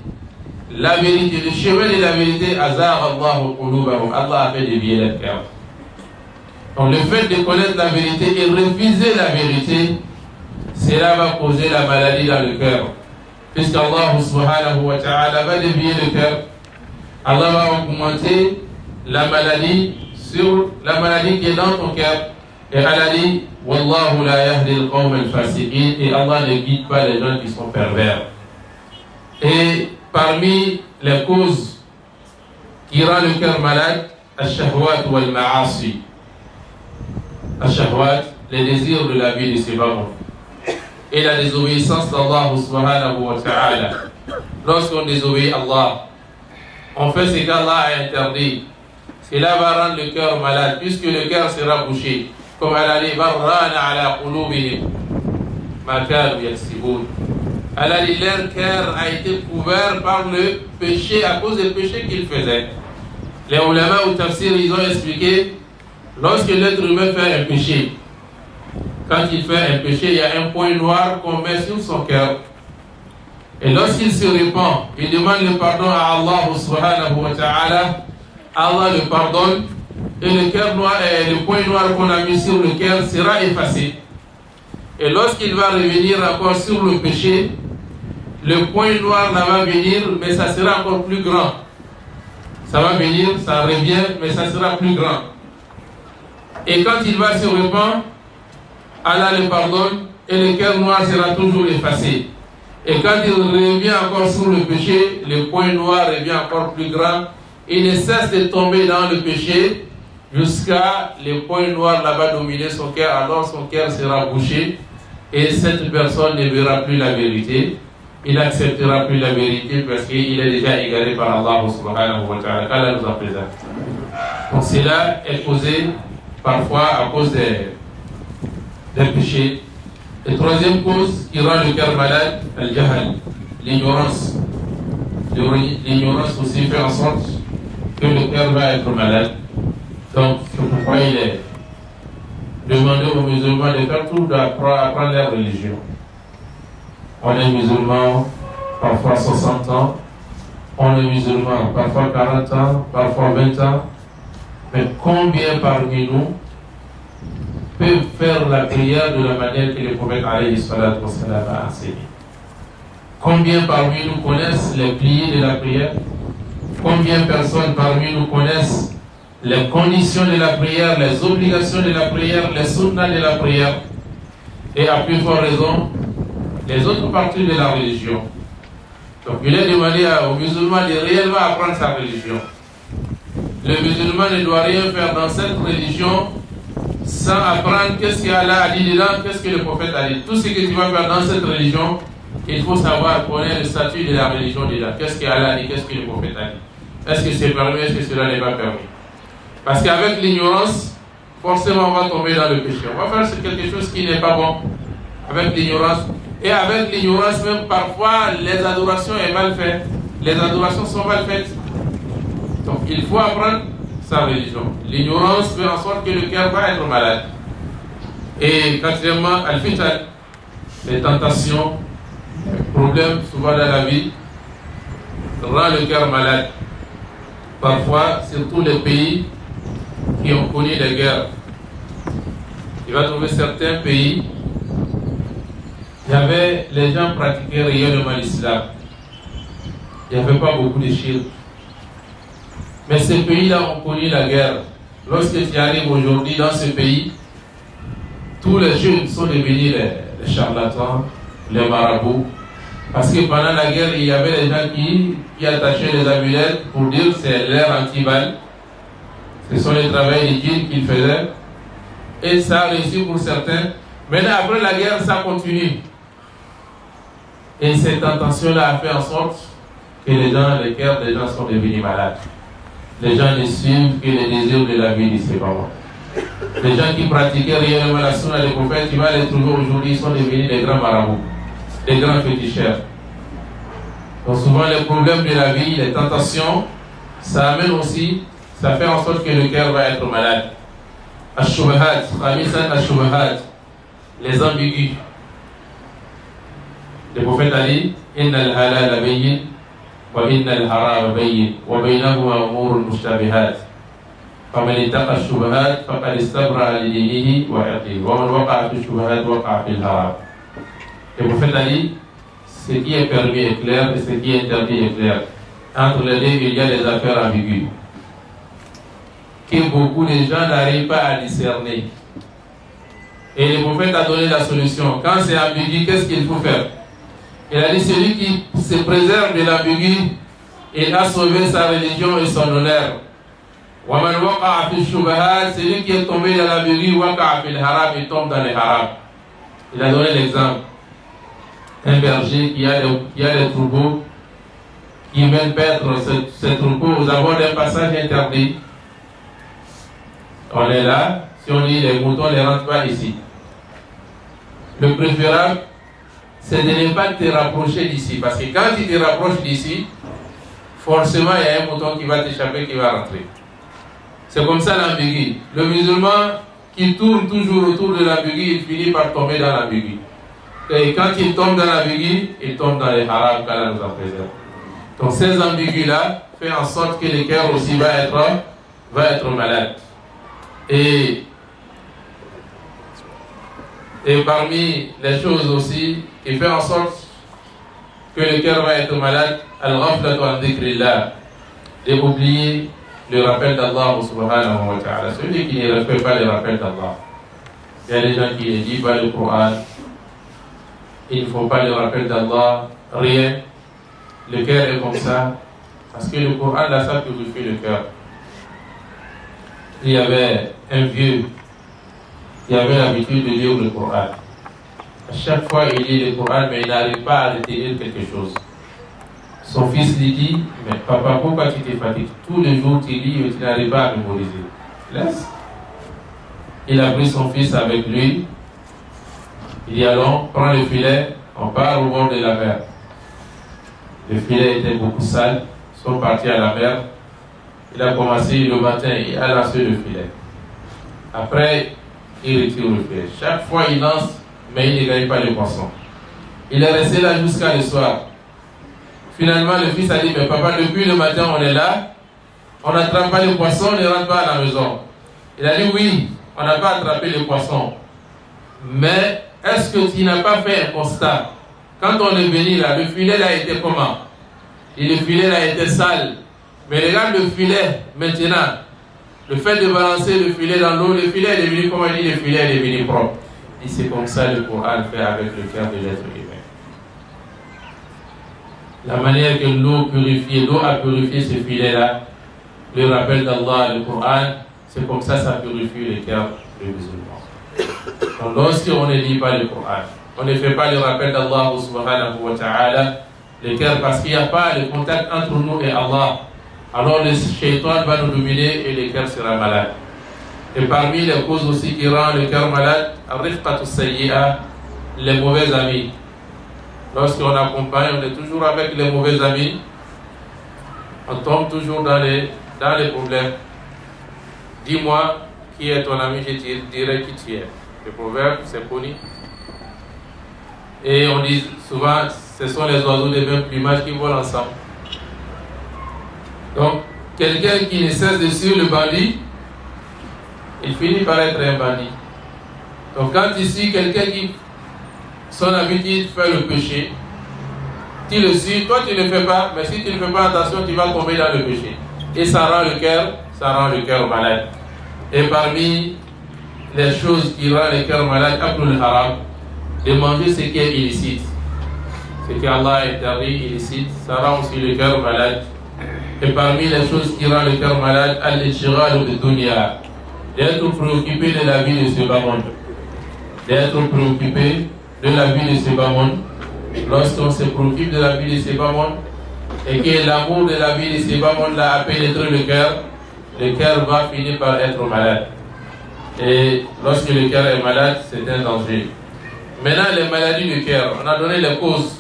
la vérité, le chemin de la vérité, أَزَاغَ اللَّهُ قُلُوبَهُم, Allah a fait dévier leur cœur. Donc le fait de connaître la vérité et refuser la vérité, cela va causer la maladie dans le cœur. Puisqu'Allah subhanahu wa ta'ala va dévier le cœur, Allah va augmenter la maladie sur la maladie qui est dans ton cœur. Et Allah dit Wallahu la yahdi al-qawm al-fasiqin, et Allah ne guide pas les gens qui sont pervers. Et parmi les causes qui rendent le cœur malade, al-shahwat wal-ma'asi. Al-shahwat, les désirs de la vie de ses parents. Et la désobéissance d'Allah subhanahu wa ta'ala. Lorsqu'on désobéit Allah, on fait ce qu'Allah a interdit. Cela va rendre le cœur malade, puisque le cœur sera bouché. Comme Allah dit, barrana ala qulubihim ma kanu yaksibun. Allah dit, leur cœur a été couvert par le péché, à cause du péché qu'ils faisaient. Les ulama ou tafsir, ils ont expliqué, lorsque l'être humain fait un péché, quand il fait un péché, il y a un point noir qu'on met sur son cœur. Et lorsqu'il se répand, il demande le pardon à Allah subhanahu wa ta'ala, Allah le pardonne, et le cœur noir, le point noir qu'on a mis sur le cœur sera effacé. Et lorsqu'il va revenir encore sur le péché, le point noir là va venir, mais ça sera encore plus grand. Ça va venir, ça revient, mais ça sera plus grand. Et quand il va se répandre, Allah le pardonne et le cœur noir sera toujours effacé. Et quand il revient encore sur le péché, le point noir revient encore plus grand. Il ne cesse de tomber dans le péché jusqu'à le point noir là-bas dominer son cœur. Alors son cœur sera bouché et cette personne ne verra plus la vérité. Il n'acceptera plus la vérité parce qu'il est déjà égaré par Allah subhanahu wa ta'ala. Qu'Allah nous en préserve. Donc cela est causé parfois à cause des péchés. Et troisième cause qui rend le cœur malade, al-jahal, l'ignorance. L'ignorance aussi fait en sorte que le cœur va être malade. Donc c'est pourquoi il est demandé aux musulmans de faire tout d'apprendre leur religion. On est musulman parfois 60 ans, on est musulman parfois 40 ans, parfois 20 ans. Mais combien parmi nous peuvent faire la prière de la manière que le prophète alayhi salatu wa sallam a enseigné? Combien parmi nous connaissent les piliers de la prière? Combien de personnes parmi nous connaissent les conditions de la prière, les obligations de la prière, les sunnas de la prière? Et à plus forte raison, les autres parties de la religion. Donc il est demandé aux musulmans de réellement apprendre sa religion. Le musulman ne doit rien faire dans cette religion sans apprendre qu'est-ce qu'Allah a dit dedans, qu'est-ce que le prophète a dit. Tout ce que tu vas faire dans cette religion, il faut savoir connaître le statut de la religion dedans. Qu'est-ce qu'Allah a dit, qu'est-ce que le prophète a dit. Est-ce que c'est permis, est-ce que cela n'est pas permis? Parce qu'avec l'ignorance, forcément on va tomber dans le péché. On va faire quelque chose qui n'est pas bon. Avec l'ignorance. Et avec l'ignorance même, parfois, les adorations sont mal faites. Les adorations sont mal faites. Donc, il faut apprendre sa religion. L'ignorance fait en sorte que le cœur va être malade. Et quatrièmement, al-fitan, les tentations, les problèmes souvent dans la vie, rend le cœur malade. Parfois, surtout les pays qui ont connu des guerres. Il va trouver certains pays. Les gens pratiquaient réellement l'islam. Il n'y avait pas beaucoup de shirk. Mais ces pays-là ont connu la guerre. Lorsque tu arrives aujourd'hui dans ce pays, tous les jeunes sont devenus les charlatans, les marabouts. Parce que pendant la guerre, il y avait des gens qui attachaient les amulettes pour dire que c'est l'air anti-balle. Ce sont les travaux des djinns qu'ils faisaient. Et ça a réussi pour certains. Maintenant, après la guerre, ça continue. Et cette intention-là a fait en sorte que les cœurs des gens sont devenus malades. Les gens ne suivent que les désirs de la vie de ces parents. Les gens qui pratiquaient réellement la sunna des prophètes, tu vas les trouver aujourd'hui, ils sont devenus des grands marabouts, des grands féticheurs. Donc souvent les problèmes de la vie, les tentations, ça amène aussi, ça fait en sorte que le cœur va être malade. Ash-shubahat, khamisan ash-shubahat, les ambigus. Le prophète a dit, inna al-halal bayyin wa inna al-haram bayyin wa baynahuma umur mushtabihat. فمن اتقى الشبهات فقد استبرأ لدينه وعرضه ومن وقع في الشبهات وقع في الحرام. Le prophète a dit, ce qui est permis est clair et ce qui est interdit est clair. Entre les deux, il y a des affaires ambiguës que beaucoup de gens n'arrivent pas à discerner. Et le prophète a donné la solution. Quand c'est ambigu, qu'est-ce qu'il faut faire? Il a dit, celui qui se préserve de l'ambigu, il a sauvé sa religion et son honneur. وَمَنْ وَقَعَ فِي الشُّبَهَاتِ, celui qui est tombé dans l'ambigu, وَقَعَ فِي الْحَرَامِ, il tombe dans les haram. Il a donné l'exemple. Un berger qui a des troupeaux, qui mène perdre ces troupeaux aux abords d'un passage interdit. On est là, si on dit les moutons ne rentrent pas ici. Le préférable, c'est de ne pas te rapprocher d'ici. Parce que quand tu te rapproches d'ici, forcément il y a un mouton qui va t'échapper, qui va rentrer. C'est comme ça l'ambigu. Le musulman qui tourne toujours autour de l'ambigu, il finit par tomber dans l'ambigu. Et quand il tombe dans l'ambigu, il tombe dans les haram qu'Allah nous en préserve. Donc ces ambigus-là font en sorte que le cœur aussi va être malade. Et parmi les choses aussi qui fait en sorte que le cœur va être malade, al-ghaflatu an dhikrillah, d'oublier le rappel d'Allah subhanahu wa ta'ala. Celui qui ne respecte pas le rappel d'Allah. Il y a des gens qui ne disent pas le Coran, il ne faut pas le rappel d'Allah, rien. Le cœur est comme ça, parce que le Coran, là, ça purifie le cœur. Il y avait un vieux qui avait l'habitude de lire le Coran. À chaque fois, il lit le Coran, mais il n'arrive pas à retenir quelque chose. Son fils lui dit, mais papa, pourquoi tu t'es fatigué? Tous les jours, tu lis et tu n'arrives pas à mémoriser. Laisse. Il a pris son fils avec lui. Il dit, allons, prends le filet, on part au bord de la mer. Le filet était beaucoup sale, ils sont partis à la mer. Il a commencé le matin, il a lancé le filet. Après, il retire le filet. Chaque fois, il lance, mais il ne gagne pas le poisson. Il est resté là jusqu'à le soir. Finalement, le fils a dit, mais papa, depuis le matin, on est là, on n'attrape pas le poisson, on ne rentre pas à la maison. Il a dit, oui, on n'a pas attrapé le poisson. Mais, est-ce que tu n'as pas fait un constat? Quand on est venu là, le filet là était comment? Et le filet là était sale. Mais regarde le filet maintenant. Le fait de balancer le filet dans l'eau, le filet est devenu, comment il dit, le filet est devenu propre. Et c'est comme ça le Coran fait avec le cœur de l'être humain. La manière que l'eau a purifié ce filet-là, le rappel d'Allah, le Coran, c'est comme ça purifie le cœur du musulman. Donc lorsqu'on ne lit pas le Coran, on ne fait pas le rappel d'Allah subhanahu wa ta'ala, le cœur, parce qu'il n'y a pas de contact entre nous et Allah, alors le shaitan va nous dominer et le cœur sera malade. Et parmi les causes aussi qui rendent le cœur malade, ar-rifqatu sayyi'a, les mauvais amis. Lorsqu'on accompagne, on est toujours avec les mauvais amis, on tombe toujours dans les problèmes. Dis-moi qui est ton ami, je te dirai qui tu es. Le proverbe, c'est connu. Et on dit souvent, ce sont les oiseaux des mêmes plumages qui volent ensemble. Donc, quelqu'un qui ne cesse de suivre le bandit, il finit par être un bandit. Donc, quand tu suis quelqu'un qui, son habitude, fait le péché, tu le suis, toi tu ne le fais pas, mais si tu ne fais pas attention, tu vas tomber dans le péché. Et ça rend le cœur malade. Et parmi les choses qui rendent le cœur malade, après le haram, de manger ce qui est illicite. Ce que Allah a interdit, illicite, ça rend aussi le cœur malade. Et parmi les choses qui rendent le cœur malade, al-ishghal de dunya, d'être préoccupé de la vie de ce bas monde. D'être préoccupé de la vie de ce bas monde. Lorsqu'on se préoccupe de la vie de ce bas monde, et que l'amour de la vie de ce bas monde-là a pénétré le cœur va finir par être malade. Et lorsque le cœur est malade, c'est un danger. Maintenant, les maladies du cœur, on a donné les causes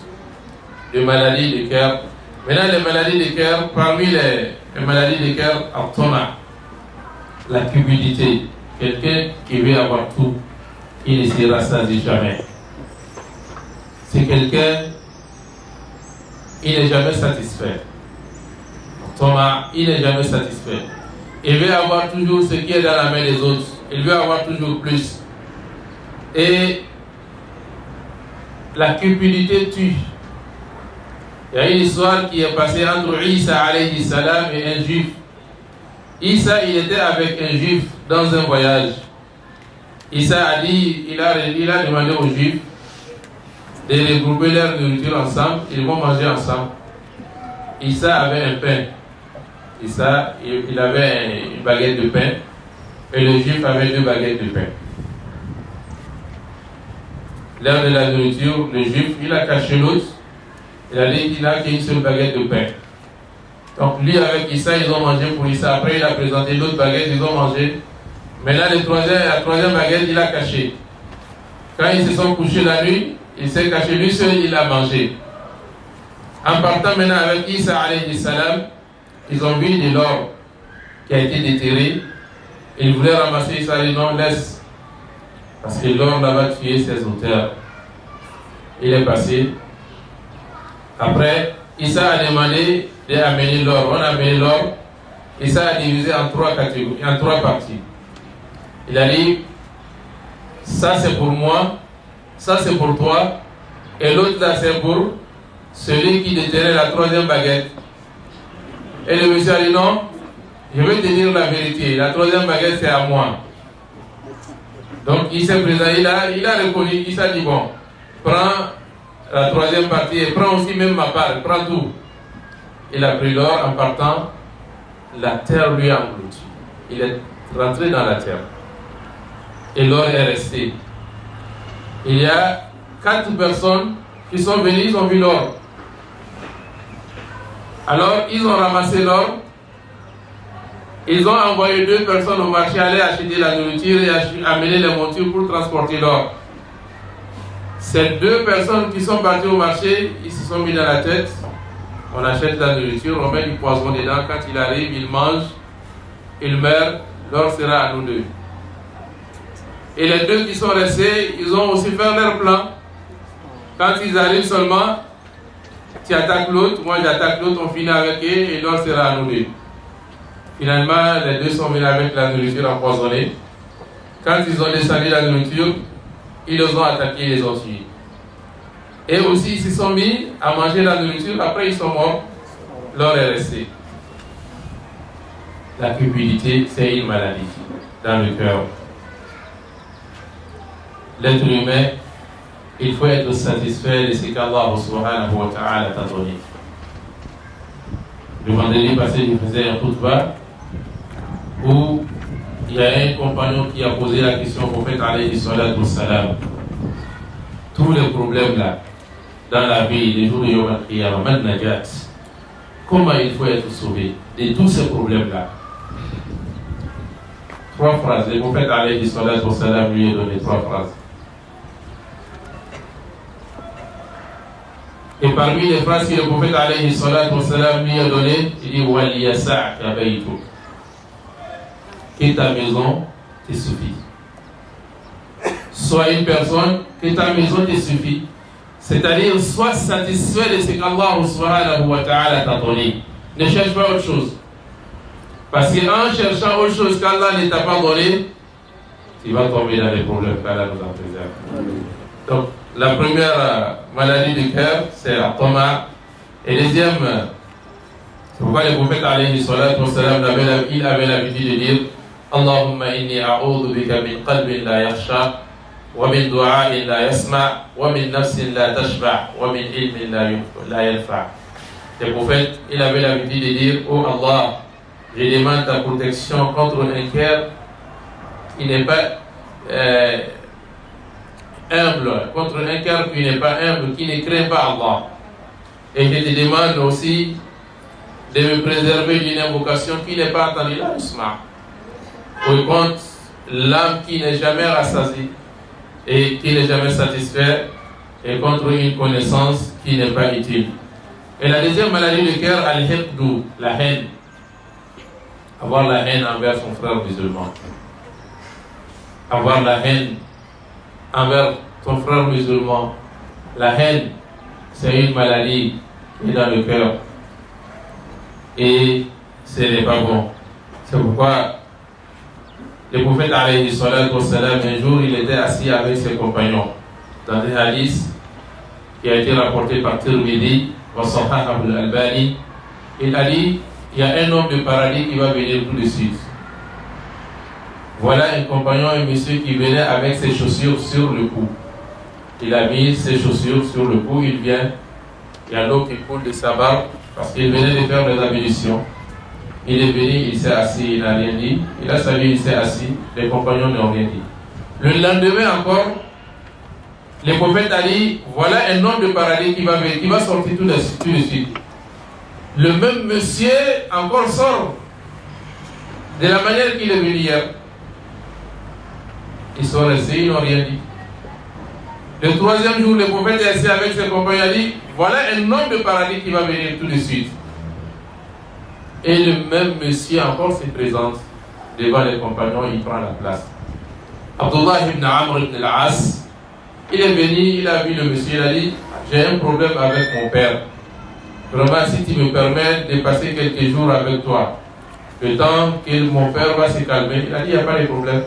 de maladies du cœur. Maintenant, les maladies du cœur, parmi les maladies du cœur, la cupidité. Quelqu'un qui veut avoir tout, il ne se rassasie jamais. C'est quelqu'un, il n'est jamais satisfait. Thomas, il n'est jamais satisfait. Il veut avoir toujours ce qui est dans la main des autres. Il veut avoir toujours plus. Et la cupidité tue. Il y a une histoire qui est passée entre Isa alayhi salam et un juif. Isa, il était avec un juif dans un voyage. Isa a dit, il a demandé aux juifs de regrouper leur nourriture ensemble, ils vont manger ensemble. Isa avait un pain. Isa, il avait une baguette de pain et le juif avait 2 baguettes de pain. L'heure de la nourriture, le juif, il a caché l'autre. Il a dit qu'il n'a qu'une seule baguette de pain. Donc lui avec Isa, ils ont mangé pour Isa. Après, il a présenté l'autre baguette, ils ont mangé. Maintenant, la troisième baguette, il a caché. Quand ils se sont couchés la nuit, il s'est caché, lui seul, il a mangé. En partant maintenant avec Isa alayhi salam, ils ont vu de l'or qui a été déterré. Ils voulaient ramasser ça, ils non, laisse. Parce que l'or là-bas tué ses auteurs. Il est passé. Après, Issa a demandé d'amener l'or. On a amené l'or. Issa a divisé en 3 catégories, en 3 parties. Il a dit, ça c'est pour moi, ça c'est pour toi, et l'autre là c'est pour celui qui détenait la 3e baguette. Et le monsieur a dit non, je vais te dire la vérité, la 3e baguette c'est à moi. Donc il s'est présenté, il a reconnu, il s'est dit bon, prends la 3e partie et prends aussi même ma part, prends tout. Il a pris l'or en partant, la terre lui a englouti. Il est rentré dans la terre. Et l'or est resté. Il y a 4 personnes qui sont venues, ils ont vu l'or. Alors, ils ont ramassé l'or. Ils ont envoyé 2 personnes au marché aller acheter la nourriture et amener les montures pour transporter l'or. Ces 2 personnes qui sont parties au marché, ils se sont mis dans la tête. On achète la nourriture, on met du poison dedans. Quand il arrive, il mange, il meurt, l'or sera à nous 2. Et les 2 qui sont restés, ils ont aussi fait leur plan. Quand ils arrivent seulement, tu attaques l'autre, moi j'attaque l'autre, on finit avec eux et l'or sera à nous 2. Finalement, les 2 sont venus avec la nourriture empoisonnée. Quand ils ont descendu la nourriture, ils les ont attaqués et les ont tués. Et aussi, ils se sont mis à manger la nourriture, après ils sont morts, l'or est resté. La cupidité, c'est une maladie dans le cœur. L'être humain, il faut être satisfait de ce qu'Allah subhanahu wa ta'ala t'a donné. Le vendredi passé, je faisais un khutbah où il y a un compagnon qui a posé la question au prophète alayhi salatu wassalam. Tous les problèmes là, dans la vie, les jours de Yom al-Qiyamah, man najat, comment il faut être sauvé de tous ces problèmes là? 3 phrases. Le prophète alayhi salatu wassalam lui a donné 3 phrases. Et parmi les phrases que le prophète alayhi salatu wassalam lui a donné, il dit wal yasa'ka baytuk. Que ta maison te suffit. Sois une personne que ta maison te suffit. C'est-à-dire, sois satisfait de ce qu'Allah subhanahu wa ta'ala t'a donné. Ne cherche pas autre chose. Parce qu'en cherchant autre chose qu'Allah ne t'a pas donné, tu vas tomber dans les problèmes qu'Allah nous a préservés. Donc, la première maladie du cœur, c'est la toma. Et deuxième, c'est pourquoi le prophète alayhi salatu wassalam, il avait l'habitude de dire Allahumma inni a'udhu bika min qalbin la yakhsha, wa min du'a'in la yasma, wa min nafsin la tashba, wa min ilmin la yalfa. Le prophète, il avait l'habitude de dire oh Allah, je demande ta protection contre un cœur qui n'est pas humble, contre un cœur qui n'est pas humble, qui ne craint pas Allah. Et je te demande aussi de me préserver d'une invocation qui n'est pas entendue, la isma. Ou contre l'âme qui n'est jamais rassasiée et qui n'est jamais satisfaite, et contre une connaissance qui n'est pas utile. Et la deuxième maladie du cœur, al-hiqdu, la haine. Avoir la haine envers son frère musulman. Avoir la haine envers ton frère musulman. La haine, c'est une maladie qui est dans le cœur. Et ce n'est pas bon. C'est pourquoi le prophète alayhi salatu wassalam, un jour, il était assis avec ses compagnons dans un hadith qui a été rapporté par Tirmidhi wa Sahih al-Albani. Il a dit, il y a un homme de paradis qui va venir tout de suite. Voilà un compagnon, un monsieur qui venait avec ses chaussures sur le cou. Il a mis ses chaussures sur le cou, il vient, il y a l'eau qui coule de sa barbe parce qu'il venait de faire des ablutions. Il est venu, il s'est assis, il n'a rien dit. Il a salué, il s'est assis. Les compagnons n'ont rien dit. Le lendemain encore, le prophète a dit, voilà un homme de paradis qui va venir, qui va sortir tout de suite. Le même monsieur encore sort de la manière qu'il est venu hier. Ils sont restés, ils n'ont rien dit. Le 3e jour, le prophète est assis avec ses compagnons, il a dit, voilà un homme de paradis qui va venir tout de suite. Et le même monsieur encore se présente devant les compagnons, il prend la place. Abdullah ibn Amr ibn al-As, il est venu, il a vu le monsieur, il a dit, j'ai un problème avec mon père. Vraiment, si tu me permets de passer quelques jours avec toi, le temps que mon père va se calmer, il a dit, il n'y a pas de problème.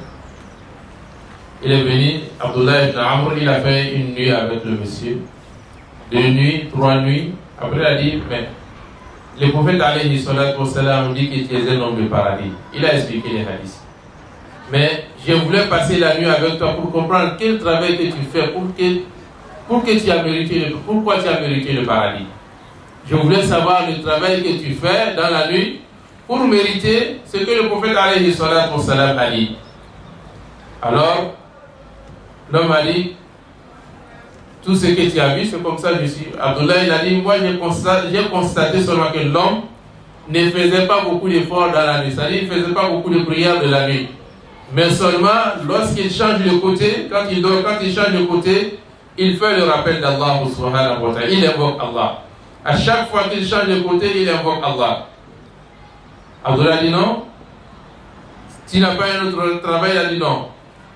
Il est venu, Abdullah ibn Amr, il a fait une nuit avec le monsieur. 2 nuits, 3 nuits. Après, il a dit, mais le prophète alayhi salatu wassalam dit que tu es un homme de paradis. Il a expliqué les hadiths. Mais je voulais passer la nuit avec toi pour comprendre quel travail que tu fais, pourquoi tu as mérité le paradis. Je voulais savoir le travail que tu fais dans la nuit pour mériter ce que le prophète alayhi salatu wassalam a dit. Alors, l'homme a dit, tout ce que tu as vu, c'est comme ça que je suis. Abdullah, il a dit, moi j'ai constaté seulement que l'homme ne faisait pas beaucoup d'efforts dans la nuit. C'est-à-dire, il ne faisait pas beaucoup de prières de la nuit. Mais seulement, lorsqu'il change de côté, quand il dort, quand il change de côté, il fait le rappel d'Allah subhanahu wa ta'ala. Il invoque Allah. À chaque fois qu'il change de côté, il invoque Allah. Abdullah dit non. Tu n'as pas un autre travail? Il a dit non.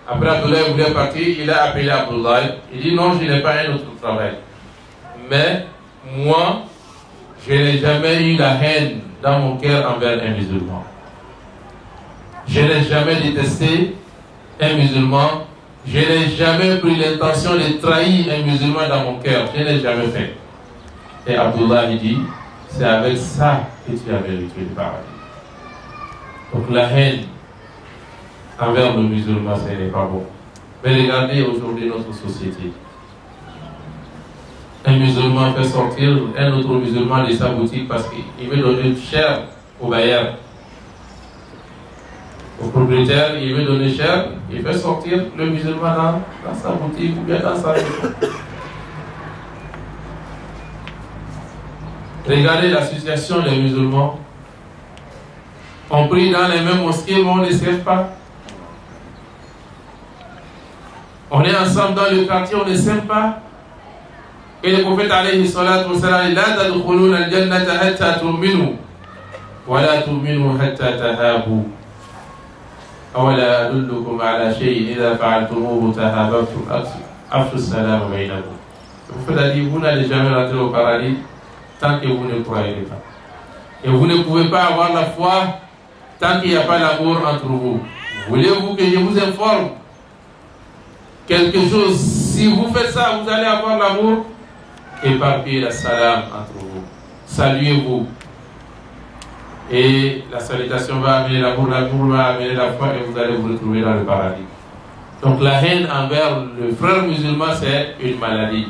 Après Abdullah voulait partir, il a appelé Abdullah. Il dit non, je n'ai pas un autre travail. Mais moi, je n'ai jamais eu la haine dans mon cœur envers un musulman. Je n'ai jamais détesté un musulman. Je n'ai jamais pris l'intention de trahir un musulman dans mon cœur. Je n'ai jamais fait. Et Abdullah dit, c'est avec ça que tu as mérité le paradis. Donc la haine envers le musulman, ce n'est pas bon. Mais regardez aujourd'hui notre société. Un musulman fait sortir un autre musulman de sa boutique parce qu'il veut donner cher au bailleur. Au propriétaire, il veut donner cher, il fait sortir le musulman dans sa boutique ou bien dans sa maison. Regardez la situation des musulmans. On prie dans les mêmes mosquées, mais on ne s'aime pas. On est ensemble dans le quartier, on ne s'aime pas. Et le prophète alayhi salatu wa salam dit, la tadkhuluna al-jannata hatta tu'minu wa la tu'minu hatta tahabu. Awala adullukum ala shay'in idha fa'altumuhu tahabbtum afshu as-salam bainakum. Le prophète a dit, vous n'allez jamais rentrer au paradis tant que vous ne croyez pas. Et vous ne pouvez pas avoir la foi tant qu'il n'y a pas l'amour entre vous. Voulez-vous que je vous informe quelque chose? Si vous faites ça, vous allez avoir l'amour. Éparpillez la salam entre vous. Saluez-vous. Et la salutation va amener l'amour va amener la foi et vous allez vous retrouver dans le paradis. Donc la haine envers le frère musulman, c'est une maladie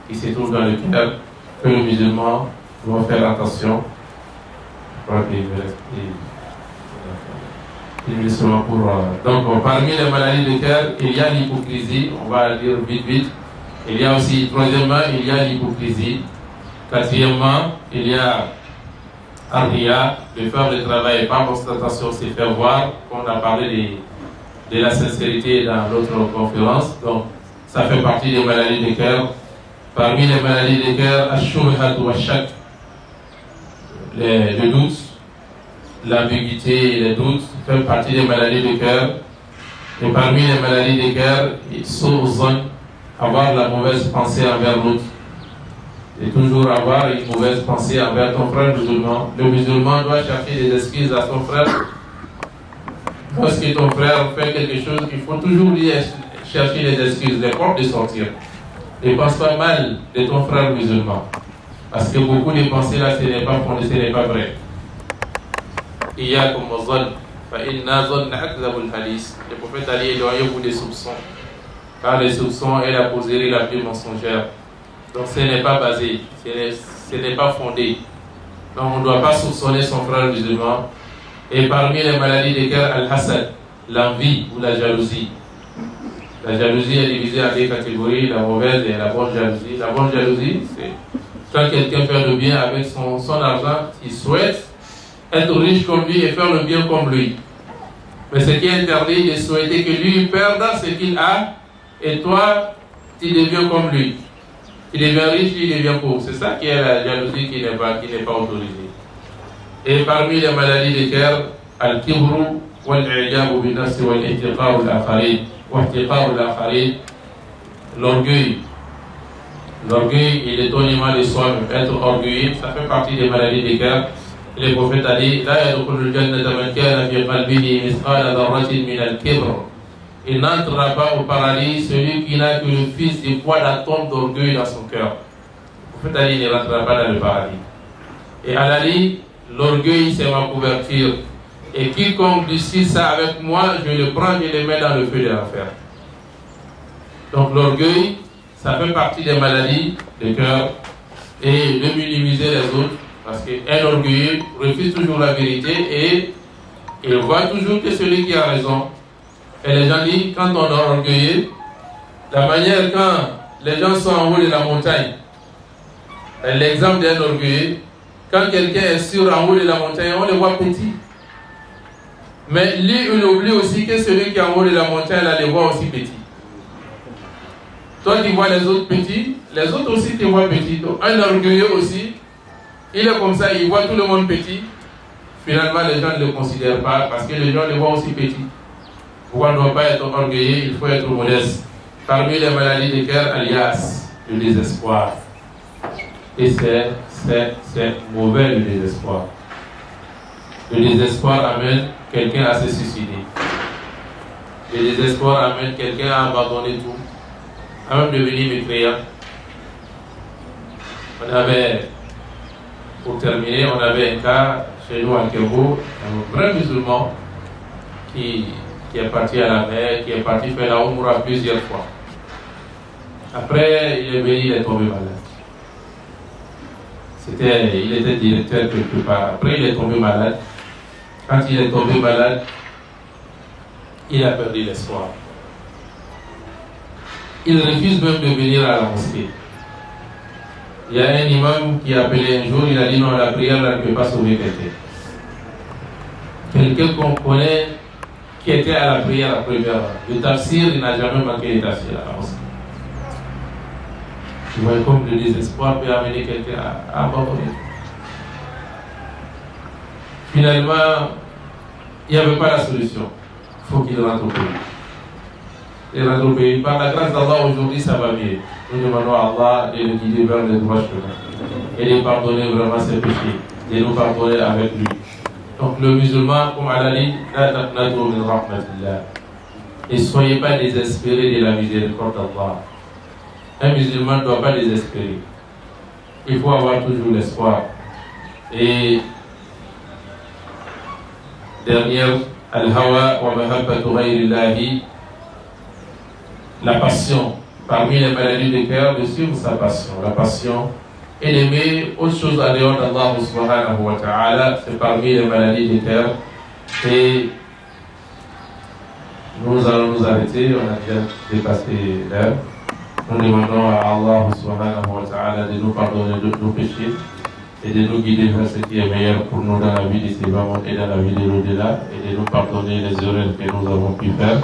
qui se trouve dans le cœur, que le musulman doit faire attention. Donc parmi les maladies de cœur, il y a l'hypocrisie, on va dire vite. Il y a aussi, troisièmement, il y a l'hypocrisie. Quatrièmement, il y a Ar-Riya, de faire le travail par constatation, c'est faire voir, qu'on a parlé de la sincérité dans l'autre conférence. Donc, ça fait partie des maladies de cœur. Parmi les maladies de cœur, Ash-Shubhat wa Shak, le doute, l'ambiguïté et les doutes, fait partie des maladies de cœur. Et parmi les maladies de cœur, Su'zan, avoir la mauvaise pensée envers l'autre. Et toujours avoir une mauvaise pensée envers ton frère musulman. Le musulman doit chercher des excuses à son frère. Lorsque ton frère fait quelque chose, il faut toujours lui chercher des excuses, les portes de sortir. Ne pense pas mal de ton frère musulman. Parce que beaucoup de pensées là, ce n'est pas fondé, ce n'est pas vrai. Il y a comme zon. Le prophète a dit, éloignez-vous des soupçons. Car les soupçons est la causerie la plus mensongère. Donc ce n'est pas basé, ce n'est pas fondé. Donc on ne doit pas soupçonner son frère musulman. Et parmi les maladies de cœur, al-hasad, l'envie ou la jalousie. La jalousie est divisée en 2 catégories, la mauvaise et la bonne jalousie. La bonne jalousie, c'est quand quelqu'un fait le bien avec son argent, il souhaite être riche comme lui et faire le bien comme lui. Mais ce qui est interdit, de souhaiter que lui perde ce qu'il a et toi, tu deviens comme lui. Il devient riche, il devient pauvre. C'est ça qui est la jalousie qui n'est pas autorisée. Et parmi les maladies du cœur, al-kibru wal-i'jabu bin-nafsi wal-ihtiqaru al-akharin wa-ihtiqaru al-akharin, l'orgueil. L'orgueil et l'étonnement de soi-même, être orgueilleux, ça fait partie des maladies du cœur. Le prophète a dit la yadkhulul jannata man kana fi qalbihi mithqala dharratin min al-kibr. Il n'entrera pas au paradis celui qui n'a que le fils du poids d'atome d'orgueil dans son cœur. Le prophète a dit il ne rentrera pas dans le paradis. Et Allah dit l'orgueil c'est ma couverture. Et quiconque dit ça avec moi, je le prends et le mets dans le feu de l'enfer. Donc l'orgueil, ça fait partie des maladies du cœur, et de minimiser les autres, parce qu'un orgueilleux refuse toujours la vérité et il voit toujours que celui qui a raison. Et les gens disent, quand on est orgueilleux, la manière quand les gens sont en haut de la montagne, l'exemple d'un orgueilleux, quand quelqu'un est sûr en haut de la montagne, on le voit petit. Mais lui, il oublie aussi que celui qui est en haut de la montagne, là, le voit aussi petit. Toi qui vois les autres petits, les autres aussi te voient petits. Donc un orgueilleux aussi, il est comme ça, il voit tout le monde petit. Finalement, les gens ne le considèrent pas parce que les gens le voient aussi petit. Pourquoi on ne doit pas être orgueilleux, il faut être modeste. Parmi les maladies du cœur, alias, le désespoir. Et c'est mauvais le désespoir. Le désespoir amène quelqu'un à se suicider. Le désespoir amène quelqu'un à abandonner tout, à même devenir mécréant. Pour terminer, on avait un cas chez nous à Kébo, un vrai musulman qui est parti à la mer, qui est parti faire la Umrah plusieurs fois. Après, il est venu, il est tombé malade. Il était directeur quelque part. Après, il est tombé malade. Quand il est tombé malade, il a perdu l'espoir. Il refuse même de venir à la mosquée. Il y a un imam qui a appelé un jour, il a dit non, la prière ne peut pas sauver quelqu'un. Quelqu'un qu'on connaît qui était à la prière la première heure. Le tafsir, il n'a jamais manqué de tafsir à la mosquée. Tu vois comme le désespoir peut amener quelqu'un à abandonner. Finalement, il n'y avait pas la solution. Il faut qu'il rentre au pays. Il rentre au pays. Par la grâce d'Allah, aujourd'hui, ça va mieux. Nous demandons à Allah de le guider vers le droit chemin et de pardonner vraiment ses péchés, de nous pardonner avec lui. Donc le musulman, comme Allah dit, ne soyez pas désespérés de la miséricorde d'Allah. Un musulman ne doit pas désespérer. Il faut avoir toujours l'espoir. Et dernière, al-hawa wa mahabbatu ghayrillahi, la passion. Parmi les maladies du cœur, de suivre sa passion. La passion et d'aimer autre chose en dehors d'Allah subhanahu wa ta'ala, c'est parmi les maladies du cœur. Et nous allons nous arrêter, on a déjà dépassé l'heure. Nous demandons à Allah subhanahu wa ta'ala de nous pardonner de nos péchés et de nous guider vers ce qui est meilleur pour nous dans la vie de ces moments et dans la vie de l'au-delà, et de nous pardonner les erreurs que nous avons pu faire.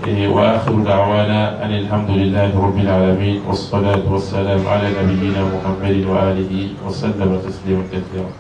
وآخر دعوانا أن الحمد لله رب العالمين والصلاة والسلام على نبينا محمد وآله وسلم تسليما كثيرا.